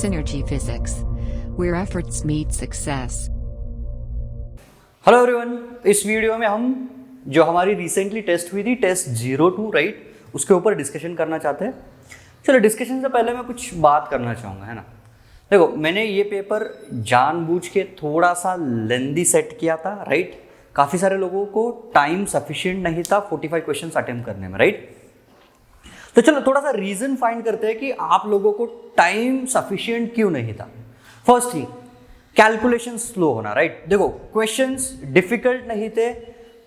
Synergy Physics, where efforts meet success. Hello everyone, इस video में हम जो हमारी रिसेंटली टेस्ट हुई थी टेस्ट 02 राइट, उसके ऊपर डिस्कशन करना चाहते हैं। चलो डिस्कशन से पहले मैं कुछ बात करना चाहूँगा, है ना। देखो, मैंने ये पेपर जानबूझ के थोड़ा सा लेंदी सेट किया था राइट। काफ़ी सारे लोगों को टाइम सफिशिएंट नहीं था 45 क्वेश्चन अटेम्प्ट करने में राइट। तो चलो थोड़ा सा रीजन फाइंड करते हैं कि आप लोगों को टाइम सफिशिएंट क्यों नहीं था। फर्स्ट थिंग, कैलकुलेशन स्लो होना राइट। देखो, क्वेश्चंस डिफिकल्ट नहीं थे।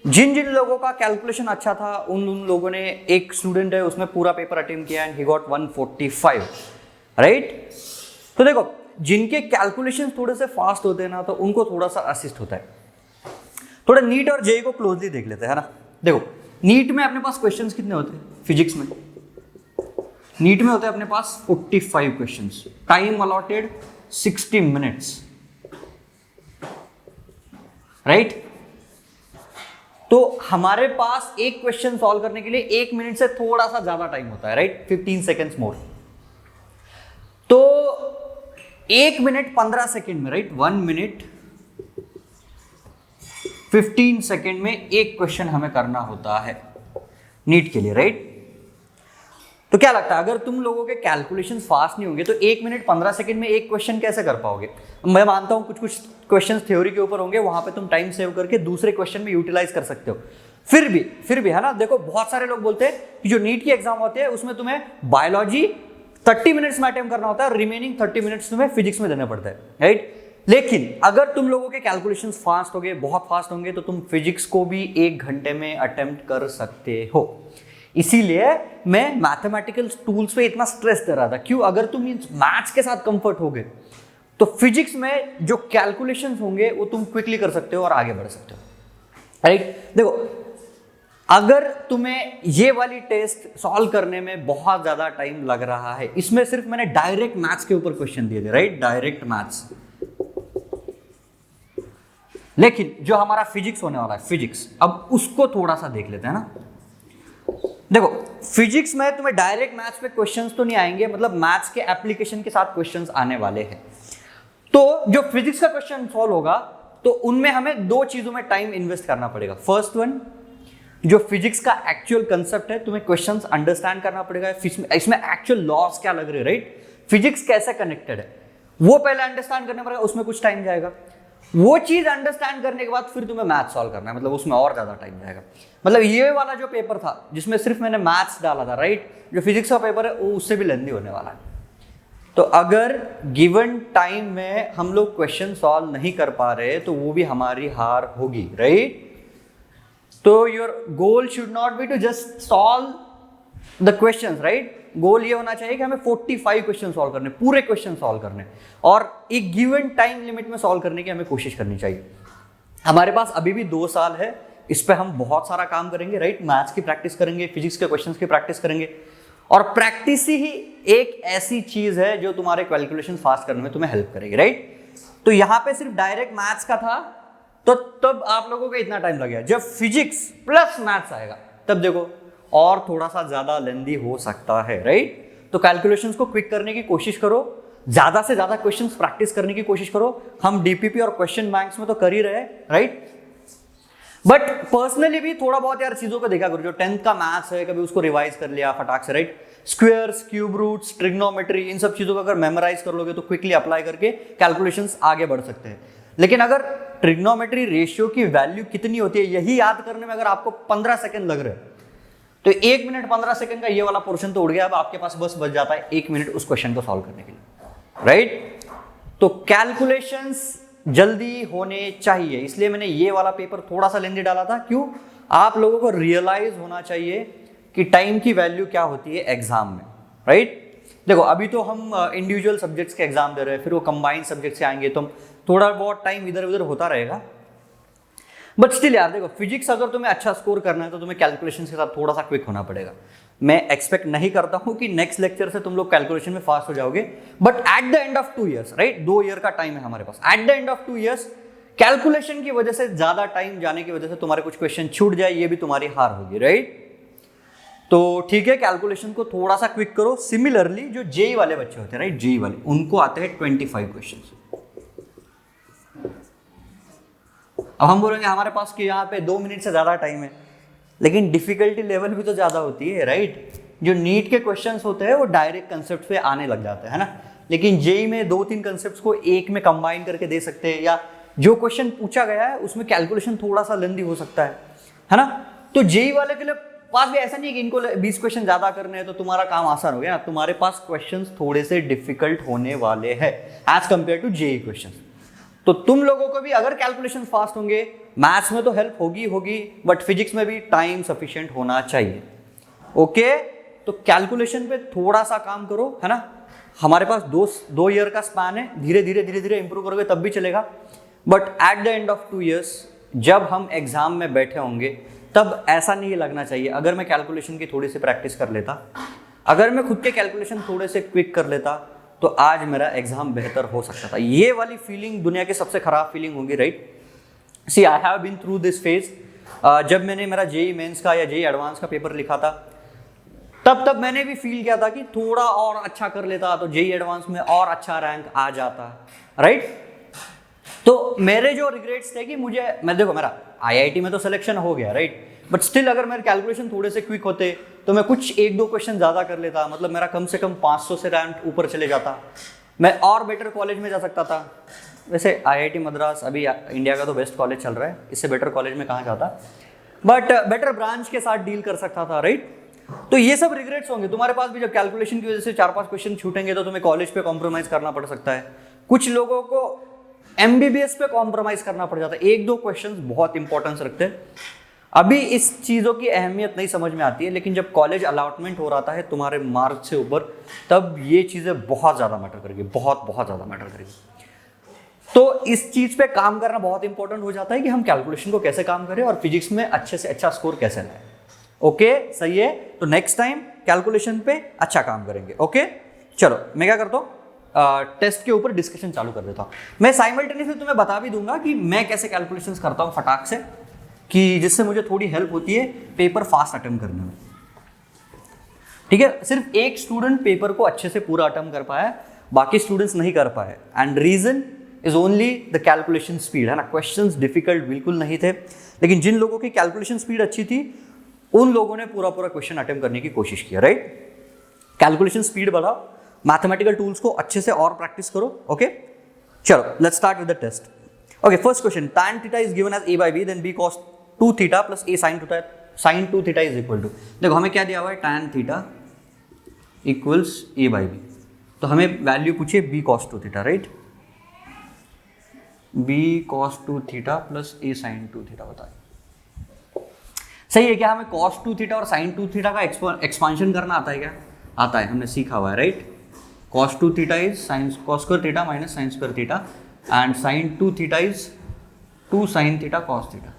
जिन जिन लोगों का कैलकुलेशन अच्छा था उन लोगों ने, एक स्टूडेंट है उसमें पूरा पेपर अटेम्प्ट किया एंड ही गॉट 145 राइट। तो देखो, जिनके कैलकुलेशन थोड़े से फास्ट होते हैं ना, तो उनको थोड़ा सा असिस्ट होता है। थोड़ा नीट और जेई को क्लोजली देख लेते हैं, है ना। देखो, नीट में अपने पास क्वेश्चंस कितने होते हैं? फिजिक्स में नीट में होते हैं अपने पास 45 questions, time allotted 60 minutes right. तो हमारे पास एक क्वेश्चन सॉल्व करने के लिए 1 मिनट से थोड़ा सा ज्यादा टाइम होता है राइट, 15 सेकेंड्स मोर। तो 1 मिनट 15 सेकेंड में राइट, 1 मिनट 15 सेकेंड में एक क्वेश्चन हमें करना होता है नीट के लिए राइट। तो क्या लगता है, अगर तुम लोगों के कैलकुलेशंस फास्ट नहीं होंगे तो 1 मिनट 15 सेकंड में एक क्वेश्चन कैसे कर पाओगे? मैं मानता हूं कुछ कुछ क्वेश्चंस थ्योरी के ऊपर होंगे, वहां पे तुम टाइम सेव करके दूसरे क्वेश्चन में यूटिलाइज कर सकते हो। फिर भी है ना। देखो, बहुत सारे लोग बोलते हैं कि जो नीट की एग्जाम होती है उसमें तुम्हें बायोलॉजी 30 मिनट्स में अटेम्प्ट करना होता है और रिमेनिंग 30 मिनट्स तुम्हें फिजिक्स में देना पड़ता है राइट। लेकिन अगर तुम लोगों के कैलकुलेशन फास्ट होंगे, बहुत फास्ट होंगे, तो तुम फिजिक्स को भी 1 घंटे में अटेम्प्ट कर सकते हो। इसीलिए मैं मैथमेटिकल टूल्स पे इतना स्ट्रेस दे रहा था। क्यों? अगर तुम मैथ्स के साथ कंफर्ट हो गए तो फिजिक्स में जो कैलकुलेशंस होंगे वो तुम क्विकली कर सकते हो और आगे बढ़ सकते हो राइट। देखो, अगर तुम्हें ये वाली टेस्ट सॉल्व करने में बहुत ज्यादा टाइम लग रहा है, इसमें सिर्फ मैंने डायरेक्ट मैथ्स के ऊपर क्वेश्चन दिए थे राइट, डायरेक्ट मैथ्स। लेकिन जो हमारा फिजिक्स होने वाला है, फिजिक्स, अब उसको थोड़ा सा देख लेते हैं ना। देखो, फिजिक्स में तुम्हें डायरेक्ट मैथ्स पे क्वेश्चंस तो नहीं आएंगे, मतलब मैथ्स के एप्लीकेशन के साथ क्वेश्चंस आने वाले हैं। तो जो फिजिक्स का क्वेश्चन सॉल्व होगा तो उनमें हमें 2 चीजों में टाइम इन्वेस्ट करना पड़ेगा। फर्स्ट वन, जो फिजिक्स का एक्चुअल कंसेप्ट है, तुम्हें क्वेश्चंस अंडरस्टैंड करना पड़ेगा। इसमें एक्चुअल लॉस क्या लग रहे हैं राइट, फिजिक्स कैसे कनेक्टेड है, वो पहले अंडरस्टैंड करना पड़ेगा, उसमें कुछ टाइम जाएगा। वो चीज अंडरस्टैंड करने के बाद फिर तुम्हें मैथ सॉल्व करना है, मतलब उसमें और ज्यादा टाइम जाएगा। मतलब ये वाला जो पेपर था जिसमें सिर्फ मैंने मैथ्स डाला था राइट, जो फिजिक्स का पेपर है वो उससे भी लेंदी होने वाला है। तो अगर गिवन टाइम में हम लोग क्वेश्चन सॉल्व नहीं कर पा रहे तो वो भी हमारी हार होगी राइट। तो your goal should not be to just solve the questions right. Goal ये होना चाहिए कि हमें 45 क्वेश्चन सॉल्व करने, पूरे क्वेश्चन सॉल्व करने, और एक गिवन टाइम लिमिट में सॉल्व करने की हमें कोशिश करनी चाहिए। हमारे पास अभी भी 2 साल है, इस पे हम बहुत सारा काम करेंगे राइट। मैथ्स की प्रैक्टिस करेंगे, फिजिक्स के क्वेश्चंस की प्रैक्टिस करेंगे, और प्रैक्टिस ही एक ऐसी चीज है जो तुम्हारे कैलकुलेशन फास्ट करने में तुम्हें हेल्प करेगी राइट। तो यहाँ पे सिर्फ डायरेक्ट मैथ्स का था तो तब आप लोगों को इतना टाइम लग गया। जब फिजिक्स प्लस मैथ्स आएगा तब देखो और थोड़ा सा ज्यादा लेंदी हो सकता है राइट। तो कैलकुलेशंस को क्विक करने की कोशिश करो, ज्यादा से ज्यादा क्वेश्चंस प्रैक्टिस करने की कोशिश करो। हम डीपीपी और क्वेश्चन बैंक्स में तो कर ही रहे राइट, बट पर्सनली भी थोड़ा बहुत यार चीजों को देखा करो। जो 10th का मैथ्स है, कभी उसको रिवाइज कर लिया फटाक से right. Squares, cube roots, trigonometry, इन सब चीजों को अगर मेमोराइज कर लोगे तो क्विकली अप्लाई करके कैलकुलेशंस आगे बढ़ सकते हैं। लेकिन अगर ट्रिग्नोमेट्री रेशियो की वैल्यू कितनी होती है यही याद करने में अगर आपको 15 सेकंड लग रहे हैं तो 1 मिनट 15 सेकंड का ये वाला पोर्शन तो उड़ गया। अब आपके पास बस बच जाता है 1 मिनट उस क्वेश्चन को सॉल्व करने के लिए राइट। तो कैलकुलेशंस जल्दी होने चाहिए, इसलिए मैंने ये वाला पेपर थोड़ा सा लेंदी डाला था। क्यों? आप लोगों को रियलाइज होना चाहिए कि टाइम की वैल्यू क्या होती है एग्जाम में राइट। देखो, अभी तो हम इंडिविजुअल सब्जेक्ट्स के एग्जाम दे रहे हैं, फिर वो कंबाइंड सब्जेक्ट से आएंगे तो थोड़ा बहुत टाइम इधर उधर होता रहेगा। बट स्टिल यार देखो, फिजिक्स अगर तुम्हें अच्छा स्कोर करना है तो तुम्हें कैलकुलेशन के साथ थोड़ा सा क्विक होना पड़ेगा। मैं एक्सपेक्ट नहीं करता हूं कि नेक्स्ट लेक्चर से तुम लोग कैलकुलेशन में फास्ट हो जाओगे, but at the end of 2 years right, 2 year का टाइम है हमारे पास। At the end of 2 years calculation की वजह से ज्यादा टाइम जाने की वजह से तुम्हारे कुछ क्वेश्चन छूट जाए, ये भी तुम्हारी हार होगी राइट। तो ठीक है, कैलकुलेशन को थोड़ा सा क्विक करो। सिमिलरली जो जेई वाले बच्चे होते हैं, राइट, जेई वाले, उनको आते हैं 25 क्वेश्चन। अब हम बोलेंगे हमारे पास कि यहाँ पे 2 मिनट से ज़्यादा टाइम है, लेकिन डिफिकल्टी लेवल भी तो ज़्यादा होती है, राइट। जो नीट के क्वेश्चंस होते हैं वो डायरेक्ट कंसेप्ट पे आने लग जाते हैं ना, लेकिन जेई में 2-3 कंसेप्ट्स को एक में कंबाइन करके दे सकते हैं, या जो क्वेश्चन पूछा गया है उसमें कैलकुलेशन थोड़ा सा लेंदी हो सकता है ना। तो जेई वाले के लिए पास भी ऐसा नहीं है कि इनको 20 क्वेश्चन ज़्यादा करने हैं तो तुम्हारा काम आसान हो गया। तुम्हारे पास क्वेश्चंस थोड़े से डिफिकल्ट होने वाले हैं as compare to JEE question. तो तुम लोगों को भी अगर कैलकुलेशन फास्ट होंगे, मैथ्स में तो हेल्प होगी, बट फिजिक्स में भी टाइम सफिशिएंट होना चाहिए। ओके, तो कैलकुलेशन पे थोड़ा सा काम करो, है ना। हमारे पास 2 ईयर का स्पैन है, धीरे धीरे इंप्रूव करोगे तब भी चलेगा। But at the end of 2 years जब हम एग्जाम में बैठे होंगे तब ऐसा नहीं लगना चाहिए, अगर मैं कैलकुलेशन की थोड़ी सी प्रैक्टिस कर लेता, अगर मैं खुद के कैलकुलेशन थोड़े से क्विक कर लेता, तो आज मेरा एग्जाम बेहतर हो सकता था। ये वाली फीलिंग दुनिया की सबसे खराब फीलिंग होगी, right. See I have been through this phase. जब मैंने मेरा जेई मेंस का या जेई एडवांस का पेपर लिखा था, तब मैंने भी फील किया था कि थोड़ा और अच्छा कर लेता तो जेई एडवांस में और अच्छा रैंक आ जाता, राइट। तो मेरे जो रिग्रेट्स थे कि देखो मेरा आईआईटी में तो सिलेक्शन हो गया, राइट, बट स्टिल अगर मेरे कैलकुलेशन थोड़े से क्विक होते तो मैं कुछ 1-2 क्वेश्चन ज़्यादा कर लेता, मतलब मेरा कम से कम 500 से रैंक ऊपर चले जाता, मैं और बेटर कॉलेज में जा सकता था। वैसे आईआईटी मद्रास अभी इंडिया का तो बेस्ट कॉलेज चल रहा है, इससे बेटर कॉलेज में कहाँ जाता, बट बेटर ब्रांच के साथ डील कर सकता था, राइट। तो ये सब रिग्रेट्स होंगे तुम्हारे पास भी, जब कैलकुलेशन की वजह से 4-5 क्वेश्चन छूटेंगे तो तुम्हें कॉलेज पे कॉम्प्रोमाइज करना पड़ सकता है। कुछ लोगों को एमबीबीएस पे कॉम्प्रोमाइज करना पड़ जाता है। 1-2 क्वेश्चन बहुत इंपॉर्टेंस रखते हैं। अभी इस चीज़ों की अहमियत नहीं समझ में आती है, लेकिन जब कॉलेज अलॉटमेंट हो रहा है तुम्हारे मार्क से ऊपर, तब ये चीज़ें बहुत ज़्यादा मैटर करेगी, बहुत ज़्यादा मैटर करेगी। तो इस चीज़ पे काम करना बहुत इंपॉर्टेंट हो जाता है कि हम कैलकुलेशन को कैसे काम करें और फिजिक्स में अच्छे से अच्छा स्कोर कैसे लाएं। ओके, सही है। तो नेक्स्ट टाइम कैलकुलेशन पे अच्छा काम करेंगे। ओके, चलो मैं क्या करता हूँ, टेस्ट के ऊपर डिस्कशन चालू कर देता हूँ। मैं साइमल्टेनियसली तुम्हें बता भी दूंगा कि मैं कैसे कैलकुलेशंस करता हूँ फटाक से, कि जिससे मुझे थोड़ी हेल्प होती है पेपर फास्ट अटेम्प्ट करने में। ठीक है, सिर्फ एक स्टूडेंट पेपर को अच्छे से पूरा अटेम्प्ट कर पाया, बाकी स्टूडेंट्स नहीं कर पाए, and reason is only the calculation speed, है ना। क्वेश्चंस डिफिकल्ट बिल्कुल नहीं थे, लेकिन जिन लोगों की कैलकुलेशन स्पीड अच्छी थी उन लोगों ने पूरा क्वेश्चन अटेम्प्ट करने की कोशिश किया, राइट। कैलकुलेशन स्पीड बढ़ाओ, मैथमेटिकल टूल्स को अच्छे से और प्रैक्टिस करो। ओके, चलो let's start with the test. Okay, first question, tan theta is given as a by b then b cos 2 theta plus a sin 2 theta is equal to. देखो हमें क्या दिया हुआ है, tan theta equals a by b, तो हमें value पूछिए b cos 2 theta, right. b cos 2 theta plus a sin 2 theta बताए। सही है क्या? हमें cos 2 थीटा और sin 2 थीटा का एक्सपांशन करना आता है क्या? आता है, हमने सीखा हुआ है, right. cos 2 theta is cos square theta minus sin square theta, and sin 2 theta is 2 sin theta cos theta,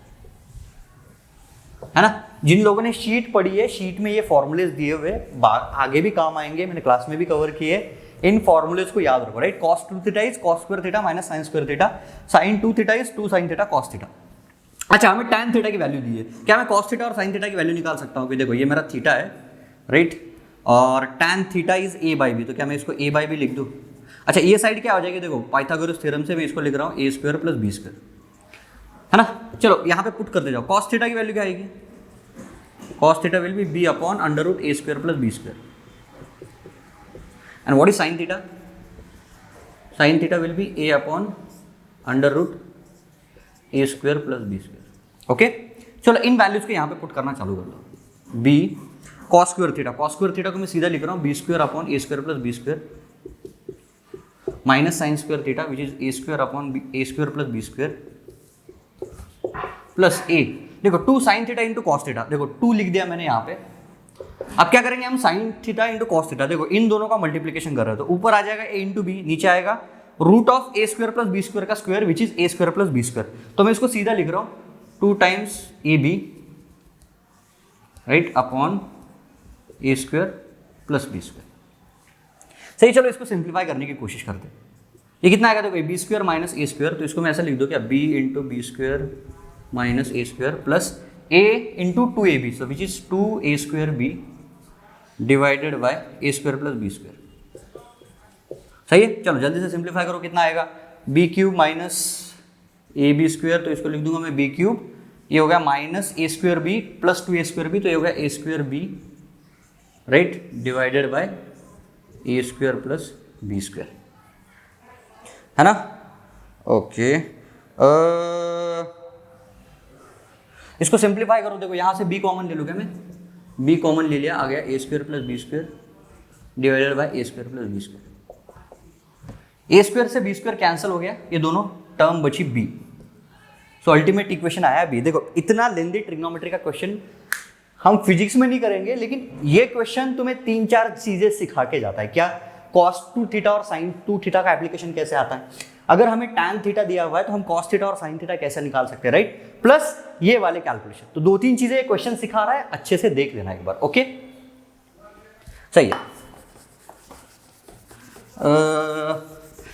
है ना। जिन लोगों ने शीट पढ़ी है, शीट में ये फॉर्मूलेज दिए हुए आगे भी काम आएंगे, मैंने क्लास में भी कवर किए। इन फॉर्मूलेज को याद रखो, right. cos 2 theta is cos square theta minus sin square theta, sin 2 theta is 2 sin theta cos theta. अच्छा, हमें tan थीटा की वैल्यू दी है, क्या मैं cos थीटा और sin थीटा की वैल्यू निकाल सकता हूँ कि देखो ये मेरा थीटा है, राइट, और tan theta is a by b, तो क्या मैं इसको a by b लिख दूँ? अच्छा, ये साइड क्या हो जाएगी, देखो पाइथागोरस थ्योरम से मैं इसको लिख रहा हूँ a square plus b square, है ना। चलो यहाँ पे पुट करते जाओ, cos थीटा की वैल्यू क्या आएगी? cos theta will be b upon under root a square plus b square, and what is sin theta? sin theta will be a upon under root a square plus b square. Okay, चलो इन values को यहाँ पे put करना चालू कर दो। b cos square theta को मैं सीधा लिख रहा हूँ b square upon a square plus b square minus sin square theta which is a square upon a square plus b square plus a। देखो 2 sin theta into cos theta, देखो 2 लिख दिया मैंने यहाँ पे। अब क्या करेंगे हम, sin theta into cos theta, देखो इन दोनों का मल्टीप्लीकेशन कर रहे हो तो ऊपर आ जाएगा a इंटू बी, नीचे आएगा root of a square plus b square का square which is a square plus b square. तो मैं इसको सीधा लिख रहा हूँ 2 times ab, right, upon a square plus b square. सही, चलो इसको सिंप्लीफाई करने की कोशिश करते हैं। ये कितना आएगा, देखो b square minus a square, तो इसको मैं ऐसा लिख दूँ क्या, b into b square minus a square plus a into 2ab, so which is 2a square b divided by A square plus B square. सही है, चलो जल्दी से सिंप्लीफाई करो, कितना आएगा, b cube minus a b square, तो इसको लिख दूंगा मैं बी क्यूब, ये हो गया minus A square B plus 2 A square B, तो ये हो गया A square B, right, divided by A square plus B square, है ना। ओके, इसको सिंप्लीफाई करो, देखो यहाँ से b कॉमन ले लूँगा मैं, b कॉमन ले लिया, आ गया A square plus B square divided by A square plus B square. A square से बी स्क्वायर कैंसिल हो गया, ये दोनों टर्म बची b, सो अल्टीमेट इक्वेशन आया b। देखो इतना लेंदी ट्रिग्नोमेट्री का क्वेश्चन हम फिजिक्स में नहीं करेंगे, लेकिन ये क्वेश्चन तुम्हें 3-4 चीजें सिखा के जाता है। क्या, cos 2 थीटा और sin 2 थीटा का एप्लीकेशन कैसे आता है, अगर हमें tan थीटा दिया हुआ है तो हम cos थीटा और sin थीटा कैसे निकाल सकते हैं, राइट, प्लस ये वाले कैलकुलेशन। तो 2-3 चीजें क्वेश्चन सिखा रहा है, अच्छे से देख लेना एक बार, ओके, सही है।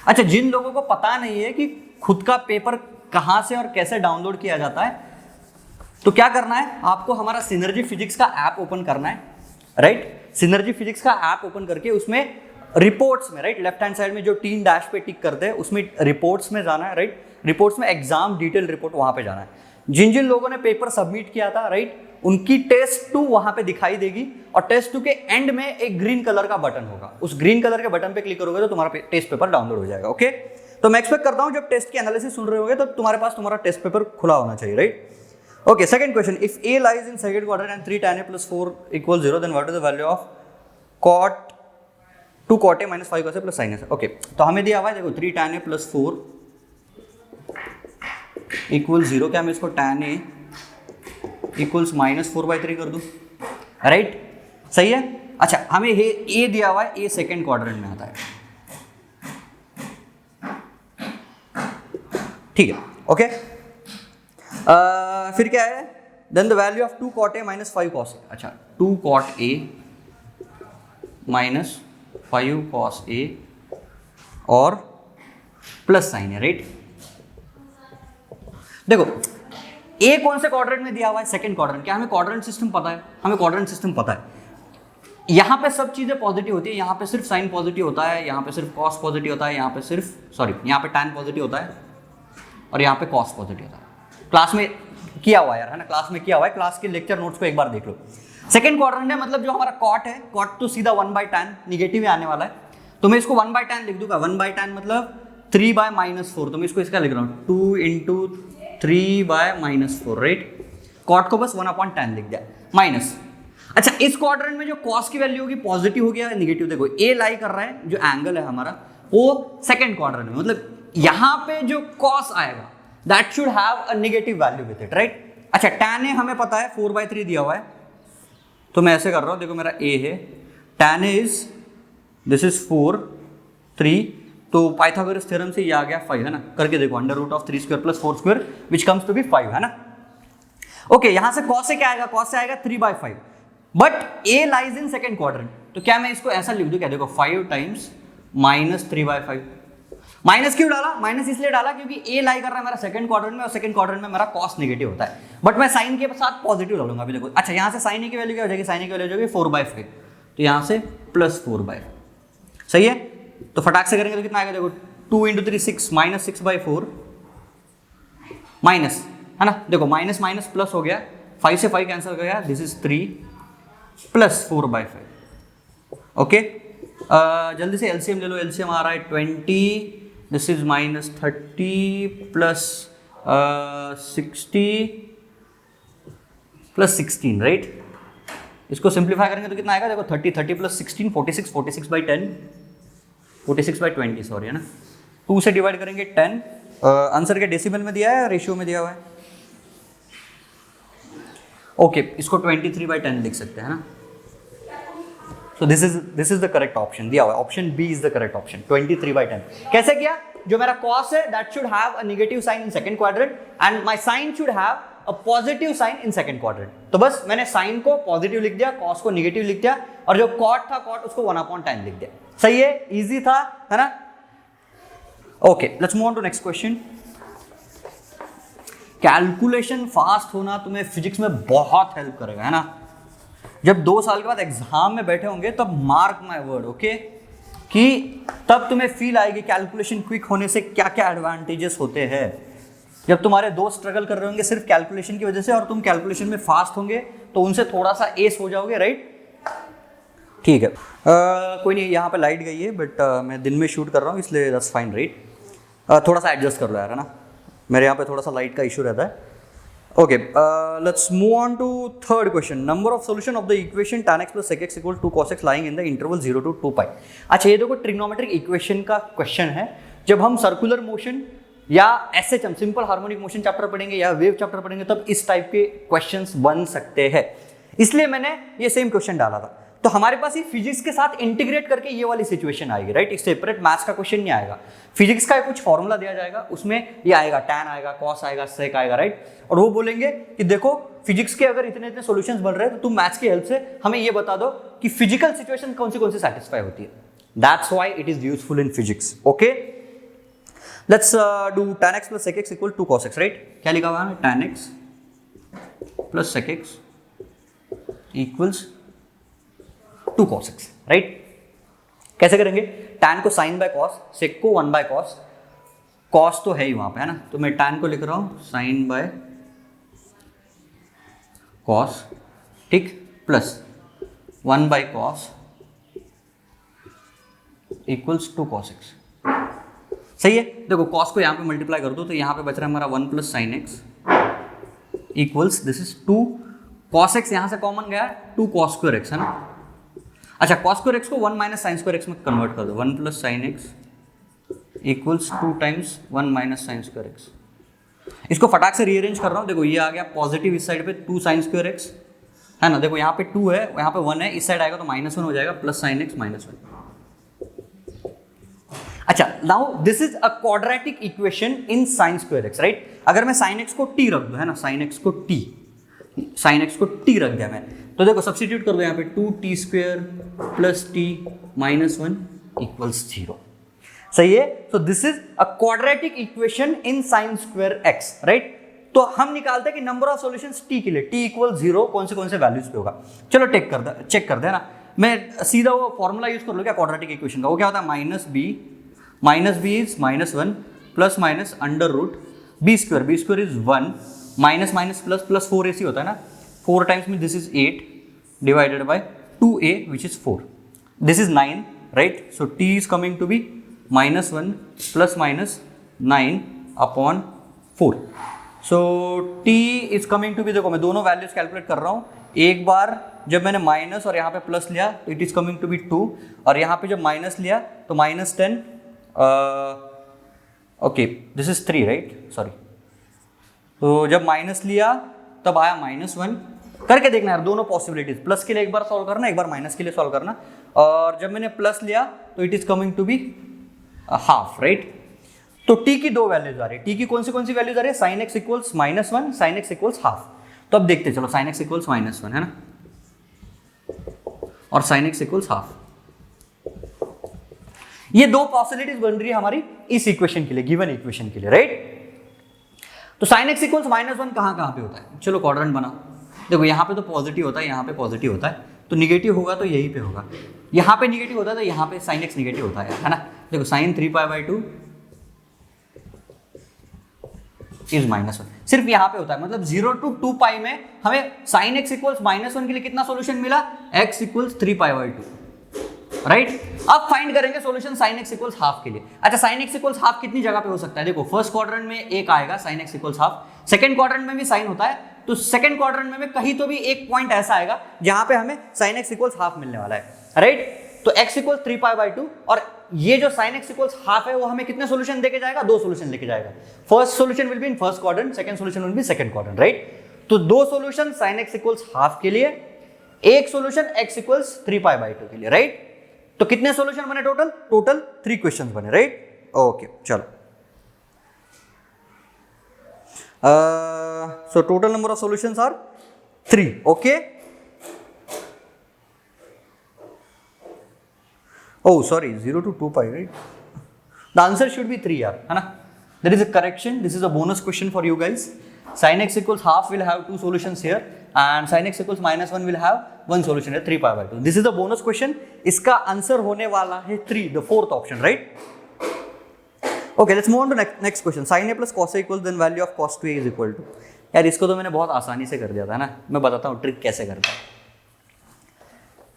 अच्छा, जिन लोगों को पता नहीं है कि खुद का पेपर कहां से और कैसे डाउनलोड किया जाता है, तो क्या करना है, आपको हमारा सिनर्जी फिजिक्स का ऐप ओपन करना है, राइट। सिनर्जी फिजिक्स का ऐप ओपन करके उसमें रिपोर्ट्स में, राइट, लेफ्ट हैंड साइड में जो 3 डैश पे टिक करते हैं उसमें रिपोर्ट्स में जाना है, राइट, रिपोर्ट्स में एग्जाम डिटेल रिपोर्ट, वहां पे जाना है। जिन जिन लोगों ने पेपर सबमिट किया था, राइट, उनकी टेस्ट 2 वहां पे दिखाई देगी, और टेस्ट 2 के एंड में एक ग्रीन कलर का बटन होगा, उस ग्रीन कलर के बटन पे क्लिक करोगे तो तुम्हारा टेस्ट पेपर डाउनलोड हो जाएगा, ओके। तो मैं एक्सपेक्ट करता हूं जब टेस्ट की एनालिसिस सुन रहे होगे तो तुम्हारे पास तुम्हारा टेस्ट पेपर खुला होना चाहिए, right. Okay, second question. If A lies in second quadrant and 3 tan A plus 4 equals 0, then what is the value of cot 2 cot A minus 5 cos A plus sin A? Okay, तो हमें दिया हुआ है, देखो 3 tan A plus 4 equals 0, क्या मैं इसको tan A equals minus 4/3 कर दूं, राइट, सही है। अच्छा, हमें ये A दिया हुआ है, A सेकेंड क्वाड्रेंट में आता है, ठीक है, ओके। फिर क्या है, then the value of 2 cot A minus 5 cos A। अच्छा, 2 cot A minus 5 cos A और प्लस साइन है, राइट। देखो A कौन से क्वाड्रेंट में दिया हुआ है, सेकंड क्वाड्रेंट। क्या हमें क्वाड्रेंट सिस्टम पता है, हमें क्वाड्रेंट सिस्टम पता है। यहाँ पे सब चीजें पॉजिटिव होती है, यहाँ पे सिर्फ साइन पॉजिटिव होता है, यहाँ पे सिर्फ कॉस पॉजिटिव होता है, यहाँ पे सिर्फ यहाँ पे टैन पॉजिटिव होता है और यहाँ पे कॉस पॉजिटिव होता है। क्लास में किया हुआ यार, है ना, क्लास में किया हुआ है, क्लास के लेक्चर नोट्स को एक बार देख लो। सेकंड क्वाड्रेंट है, मतलब जो हमारा कॉट है, कॉट तो सीधा 1/tan निगेटिव ही आने वाला है, तो मैं इसको 1/tan लिख दूंगा। 1/tan मतलब 3/-4, तो मैं इसको इसका लिख रहा हूँ 2 × 3/-4, राइट। कॉट को बस 1/tan लिख दिया, माइनस। अच्छा, इस क्वाड्रेंट में जो कॉस की वैल्यू होगी पॉजिटिव हो गया निगेटिव। देखो ए लाई कर रहा है, जो एंगल है हमारा वो सेकंड क्वाड्रेंट में, मतलब यहाँ पे जो कॉस आएगा that should have a negative value with it, right. अच्छा, tan A हमें पता है 4/3 दिया हुआ है, तो मैं ऐसे कर रहा हूँ, देखो मेरा A है, tan A is this is 4 3, तो पाइथागोरस थ्योरम से ये आ गया 5, है ना, करके देखो, √3² + 4² विच कम्स टू बी 5, है ना। ओके, यहाँ से cos से क्या आएगा, cos से आएगा 3/5, but A lies in second quadrant, तो क्या मैं इसको ऐसा लिख दूं, क्या, देखो 5 टाइम्स -3/5। माइनस क्यों डाला, माइनस इसलिए डाला क्योंकि A लाई कर रहा है मेरा सेकंड क्वाड्रेंट में, और सेकंड क्वाड्रेंट में मेरा कॉस नेगेटिव होता है, बट मैं साइन के साथ पॉजिटिव डालूंगा अभी। देखो, अच्छा, यहाँ से साइन A की वैल्यू क्या हो जाएगी, साइन A की वैल्यू हो जाएगी 4/5, तो यहाँ से +4/5, सही है। तो फटाक से करेंगे तो कितना आएगा, देखो 2 × 3 6 -6/4 माइनस, है ना, देखो माइनस माइनस प्लस हो गया, 5 से 5 कैंसिल हो गया, दिस इज 3 + 4/5, ओके। जल्दी से एलसीएम ले लो, एलसीएम आ रहा है 20, दिस इज -30 + 60 + 16, राइट। इसको सिंप्लीफाई करेंगे तो कितना आएगा, देखो 30 + 16 46, 46/10 46/20, सॉरी, है ना, 2 से डिवाइड करेंगे 10। आंसर के डेसिमल में दिया है, रेशियो में दिया हुआ है, ओके, इसको 23/10 लिख सकते हैं ना। So this is the correct option दिया हुआ है, option B is the correct option, 23/10। कैसे किया, जो मेरा cos है that should have a negative sign in second quadrant and my sin should have a positive sign in second quadrant। तो बस मैंने sin को पॉजिटिव लिख दिया, cos को निगेटिव लिख दिया, और जो cot था cot उसको 1/tan लिख दिया, सही है, इजी था, है ना। Okay, let's move on to next question. Calculation fast होना तुम्हें फिजिक्स में बहुत हेल्प करेगा, है ना। जब 2 साल के बाद एग्जाम में बैठे होंगे तब मार्क माय वर्ड, ओके, कि तब तुम्हें फील आएगी कैलकुलेशन क्विक होने से क्या क्या एडवांटेजेस होते हैं। जब तुम्हारे दोस्त स्ट्रगल कर रहे होंगे सिर्फ कैलकुलेशन की वजह से और तुम कैलकुलेशन में फास्ट होंगे तो उनसे थोड़ा सा एस हो जाओगे, राइट। ठीक है, कोई नहीं, यहाँ पे लाइट गई है बट मैं दिन में शूट कर रहा हूँ इसलिए दैट्स फाइन, राइट। थोड़ा सा एडजस्ट कर लो यार, है ना, मेरे यहाँ पे थोड़ा सा लाइट का इशू रहता है। Okay, let's move on to third question. Number of solution of the equation tan x plus sec x equal to cos x lying in the interval 0 to 2 pi। अच्छा, ये देखो ट्रिग्नोमेट्रिक इक्वेशन का question है। जब हम circular motion या SHM simple harmonic motion chapter पढ़ेंगे या वेव चैप्टर पढ़ेंगे तब इस टाइप के क्वेश्चंस बन सकते हैं, इसलिए मैंने ये सेम क्वेश्चन डाला था। तो हमारे पास ये फिजिक्स के साथ इंटीग्रेट करके ये वाली सिचुएशन आएगी, राइट। एक सेपरेट मैथ्स का क्वेश्चन नहीं आएगा, फिजिक्स का कुछ फॉर्मूला दिया जाएगा, उसमें ये आएगा, tan आएगा, cos आएगा, sec आएगा, राइट। और वो बोलेंगे कि देखो फिजिक्स के अगर इतने इतने सॉल्यूशंस बन रहे हैं तो तुम मैथ्स की हेल्प से हमें ये बता दो कि फिजिकल सिचुएशन कौन सी सेटिस्फाई होती है। That's why it is useful in physics, okay. Let's do tan x plus sec x equal to cos x, right. क्या लिखा हुआ है, tan x plus sec x equals to cos x, right. कैसे करेंगे, tan को sin by cos, sec को 1 by cos, cos तो है ही वहां पे, है ना, तो मैं tan को लिख रहा हूं sin बाय cos, ठीक, plus 1 by cos equals to cos x। सही है, देखो cos को यहां पे मल्टीप्लाई कर दो तो यहां पे बच रहा है हमारा 1 plus sin x equals this is 2 cos x, यहां से कॉमन गया 2 cos स्क्वायर x, है ना। अच्छा, cos स्क्वायर x को 1 माइनस साइन स्क्वायर x में कन्वर्ट कर दो, 1 plus sign x equals 2 times 1 minus sine square x। इसको फटाक से रीअरेंज कर रहा हूँ, देखो ये आ गया पॉजिटिव इस साइड पे 2 साइन स्क्वायर x, है ना, देखो यहाँ पे 2 है, यहाँ पे 1 है, इस साइड आएगा तो -1 हो जाएगा, प्लस साइन x माइनस 1। अच्छा, now this is a quadratic equation in sine square x, right. अगर मैं साइन x को t रख दूं, है ना, साइन x को t रख दिया मैं, तो देखो सब्स्टिट्यूट कर दो यहाँ पे 2t square plus t minus 1 equals 0। सही है, तो this is a quadratic equation in sine square x, right. तो हम निकालते हैं कि नंबर ऑफ सॉल्यूशंस t के लिए, t इक्वल 0 कौन से वैल्यूज पे होगा। चलो चेक कर दे ना, मैं सीधा वो फॉर्मूला यूज कर लूँ क्या क्वाड्रेटिक इक्वेशन का, वो क्या होता है, minus b is -1 plus minus under root b square is 1 minus minus plus plus 4ac होता है ना, 4 टाइम्स में this is 8 divided by 2a which is 4, this is 9, right. So t is coming to be -1 plus minus 9 upon 4। So t is coming to be, देखो मैं दोनों values calculate कर रहा हूँ, एक बार जब मैंने माइनस और यहाँ पे प्लस लिया तो it is coming to be 2, और यहाँ पे जब माइनस लिया तो -10, okay this is 3, right, sorry. तो जब माइनस लिया तब आया -1, करके देखना यार दोनों पॉसिबिलिटीज, प्लस के लिए एक बार सॉल्व करना, एक बार माइनस के लिए सॉल्व करना, और जब मैंने प्लस लिया तो it is coming to be half, right. तो t की 2 वैल्यूज आ रही है, t की कौन सी वैल्यूज आ रही है, sin x equals -1, sin x equals half. तो अब देखते चलो, sin x इक्वल्स -1 है ना, और sin x इक्वल्स हाफ, ये 2 पॉसिबिलिटीज बन रही है हमारी इस इक्वेशन के लिए, गिवन इक्वेशन के लिए, राइट। तो sin x इक्वल्स -1 कहाँ पे होता है, चलो क्वाड्रेंट बनाओ, देखो यहाँ पे तो पॉजिटिव होता है, यहाँ पे पॉजिटिव होता है, तो निगेटिव होगा तो यहीं पे होगा, यहाँ पे निगेटिव होता है तो यहाँ पे sin x निगेटिव होता है ना। देखो sin 3π/2 इज -1 सिर्फ यहाँ पे होता है, मतलब 0 to 2π में हमें sin x इक्वल्स -1 के लिए कितना सॉल्यूशन मिला, x इक्वल्स 3π/2, राइट। अब फाइंड करेंगे solution sin x equals half के लिए। अच्छा, sin x इक्वल्स हाफ कितनी जगह पे हो सकता है, देखो फर्स्ट क्वाड्रेंट में एक आएगा sin x equals half, second quadrant में भी sin होता है, तो सेकंड क्वाड्रेंट में कहीं तो भी एक पॉइंट ऐसा आएगा जहां पे हमें sin x इक्वल्स हाफ मिलने वाला है, राइट। तो x इक्वल्स 3π/2, और ये जो sin x इक्वल्स हाफ है वो हमें कितने सॉल्यूशन देके जाएगा, 2 सॉल्यूशन लेके जाएगा। First solution will be in first quadrant, second solution will be second quadrant, right. तो 2 solution sin x equals half के लिए, एक सॉल्यूशन x इक्वल्स 3π/2 के लिए, राइट। तो कितने सॉल्यूशन बने टोटल 3 क्वेश्चंस बने, राइट। ओके, चलो, so total number of solutions are 3, okay. Oh sorry, 0 to 2π, right? The answer should be 3 यार, है ना। There is a correction, this is a bonus question for you guys. sin x equals half will have two solutions here and sin x equals -1 will have one solution here, 3π/2. This is the bonus question. इसका answer होने वाला है 3, the fourth option, right? Okay, let's move on to next question. Sin a plus cos a equals then value of cos 2a is equal to. यार इसको तो मैंने बहुत आसानी से कर दिया था ना, मैं बताता हूँ ट्रिक कैसे करता है.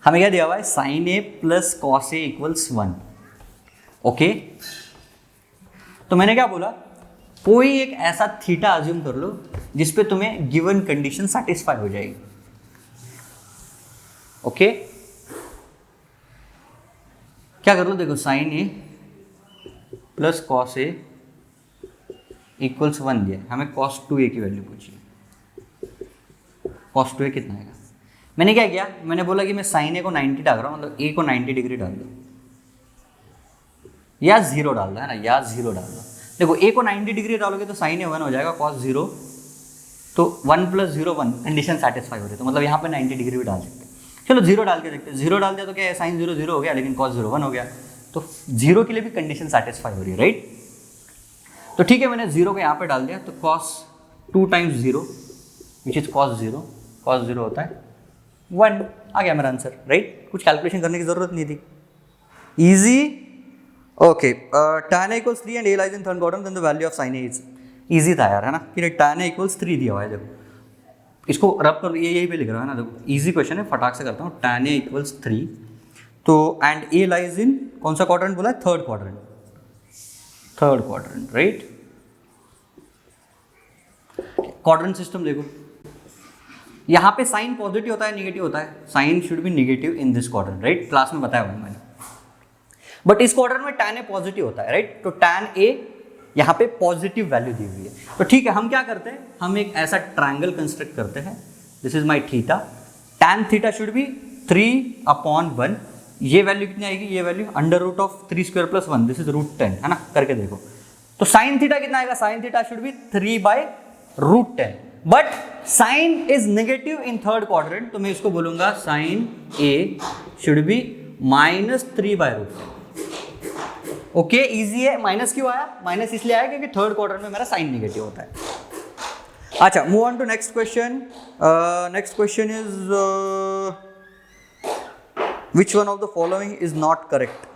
हमें क्या दिया हुआ है, sin a plus cos a equals 1. Okay, तो मैंने क्या बोला, कोई एक ऐसा थीटा अज्यूम कर लो जिसपे तुम्हें गिवन कंडीशन सेटिस्फाई हो जाएगी. ओके, क्या कर लो, देखो sin a plus cos a equals 1 दिया, हमें cos 2a की वैल्यू पूछी. cos 2a कितना आएगा? मैंने क्या किया, मैंने बोला कि मैं sin a को 90 डाल रहा हूँ, मतलब a को 90 डिग्री डाल दो या 0 डाल दो, है ना, या 0 डाल दो. देखो a को 90 डिग्री डालोगे तो sin a 1 हो जाएगा, cos 0 तो 1 + 0 1, कंडीशन सेटिस्फाई हो रही है, तो मतलब यहाँ पे 90 डिग्री भी डाल सकते हैं. चलो 0 डाल के देखते हैं. 0 डाल दिया तो क्या है, sin 0 0 हो गया, लेकिन cos 0 1 हो गया, तो 0 के लिए भी कंडीशन सेटिस्फाई हो रही है, राइट? तो ठीक है, मैंने 0 को यहाँ पे डाल दिया, तो cos 2 × 0 which is cos 0, cos 0 होता है 1, आ गया मेरा आंसर, राइट? कुछ कैलकुलेशन करने की जरूरत नहीं थी, easy. Okay, tan a equals 3 and a lies in third quadrant, then the value of sin a is. Easy था यार, है ना, कि tan a equals 3 दिया हुआ है. देखो इसको रब कर, ये यही पे लिख रहा है ना, देखो इजी क्वेश्चन है, फटाक से करता हूँ. tan a equals 3, तो एंड a lies in कौन सा क्वाड्रेंट बोला है, third quadrant, right? Quadrant system देखो, यहाँ पे साइन पॉजिटिव होता है निगेटिव होता है, sine should be negative in this quadrant, right? Class में बताया हुआ मैंने. बट इस क्वाड्रेंट में tan a पॉजिटिव होता है, राइट? तो tan a यहाँ पे पॉजिटिव वैल्यू दी हुई है. तो ठीक है, हम क्या करते हैं, हम एक ऐसा ट्रायंगल कंस्ट्रक्ट करते हैं. This is my theta, tan theta should B 3/1. ये वैल्यू कितनी आएगी, ये वैल्यू √3² + 1, दिस इज √10, है ना, करके देखो. तो साइन थीटा कितना आएगा, sine theta should be 3/√10. But sine is negative in third quadrant, तो मैं इसको बोलूंगा sine a should be -3/√10. Okay, easy है. माइनस क्यों आया, माइनस इसलिए आया क्योंकि थर्ड क्वाड्रेंट में मेरा साइन नेगेटिव होता है. अच्छा, move on to next question. Next question is which one of the following is not correct.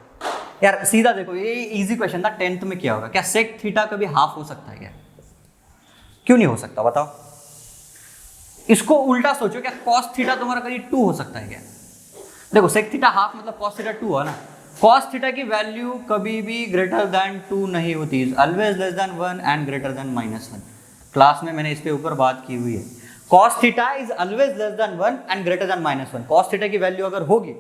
यार सीधा देखो, ये इजी क्वेश्चन था, 10th में किया होगा. क्या सेक थीटा कभी हाफ हो सकता है क्या? क्यों नहीं हो सकता, बताओ. इसको उल्टा सोचो, क्या कॉस थीटा तुम्हारा कभी 2 हो सकता है क्या? देखो सेक थीटा हाफ मतलब कॉस थीटा 2 है ना. कॉस थीटा की वैल्यू कभी भी ग्रेटर देन 2 नहीं होती, is always less than 1 and greater than -1. Class में मैंने इस पे ऊपर बात की हुई है. Cos theta is always less than 1 and greater than -1. Cos theta की वैल्यू अगर होगी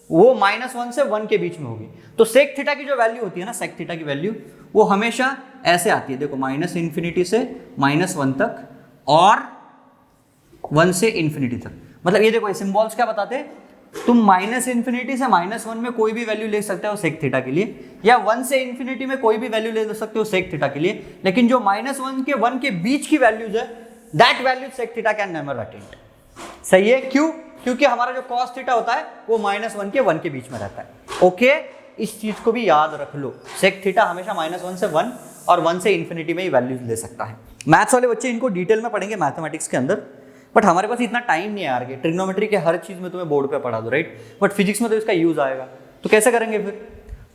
वो -1 से 1 के बीच में होगी. तो सेक थीटा की जो वैल्यू होती है ना, सेक थीटा की वैल्यू वो हमेशा ऐसे आती है. देखो -∞ से -1 तक और 1 से ∞ तक. मतलब ये देखो, ये सिंबल्स क्या बताते हैं, तुम -∞ से -1 में कोई भी वैल्यू ले सकते हो सेक थीटा के लिए, या 1 से ∞ में कोई भी वैल्यू ले सकते हो सेक थीटा के लिए. लेकिन जो -1 के 1 के बीच की वैल्यूज है, that value sec theta can never attend. सही है, क्यों? क्योंकि हमारा जो कॉस थीटा होता है वो -1 के 1 के बीच में रहता है. ओके, इस चीज को भी याद रख लो. सेक थीटा हमेशा -1 से 1 और 1 से ∞ में ही वैल्यूज ले सकता है. मैथ्स वाले बच्चे इनको डिटेल में पढ़ेंगे मैथमेटिक्स के अंदर, बट हमारे पास इतना टाइम नहीं है यार. ट्रिग्नोमेट्री के हर चीज में तुम्हें बोर्ड पे पढ़ा दो, राइट? बट फिजिक्स में तो इसका यूज आएगा, तो कैसे करेंगे फिर?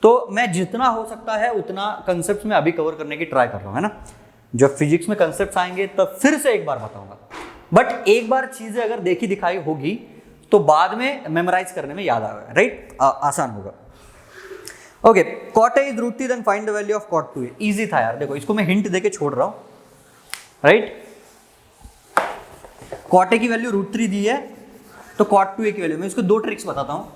तो मैं जितना हो सकता है उतना कंसेप्ट में अभी कवर करने की ट्राई कर रहा हूँ, है ना. जब फिजिक्स में कंसेप्ट आएंगे तब फिर से एक बार बताऊंगा. बट एक बार चीजें अगर देखी दिखाई होगी तो बाद में मेमोराइज करने में याद आएगा, राइट? आसान होगा. Okay, cot a is √3 then find the value of cot 2a. Easy था यार. देखो इसको मैं हिंट देके छोड़ रहा हूँ, राइट? cot a की वैल्यू √3 दी है, तो cot 2a की वैल्यू, मैं इसको 2 ट्रिक्स बताता हूँ.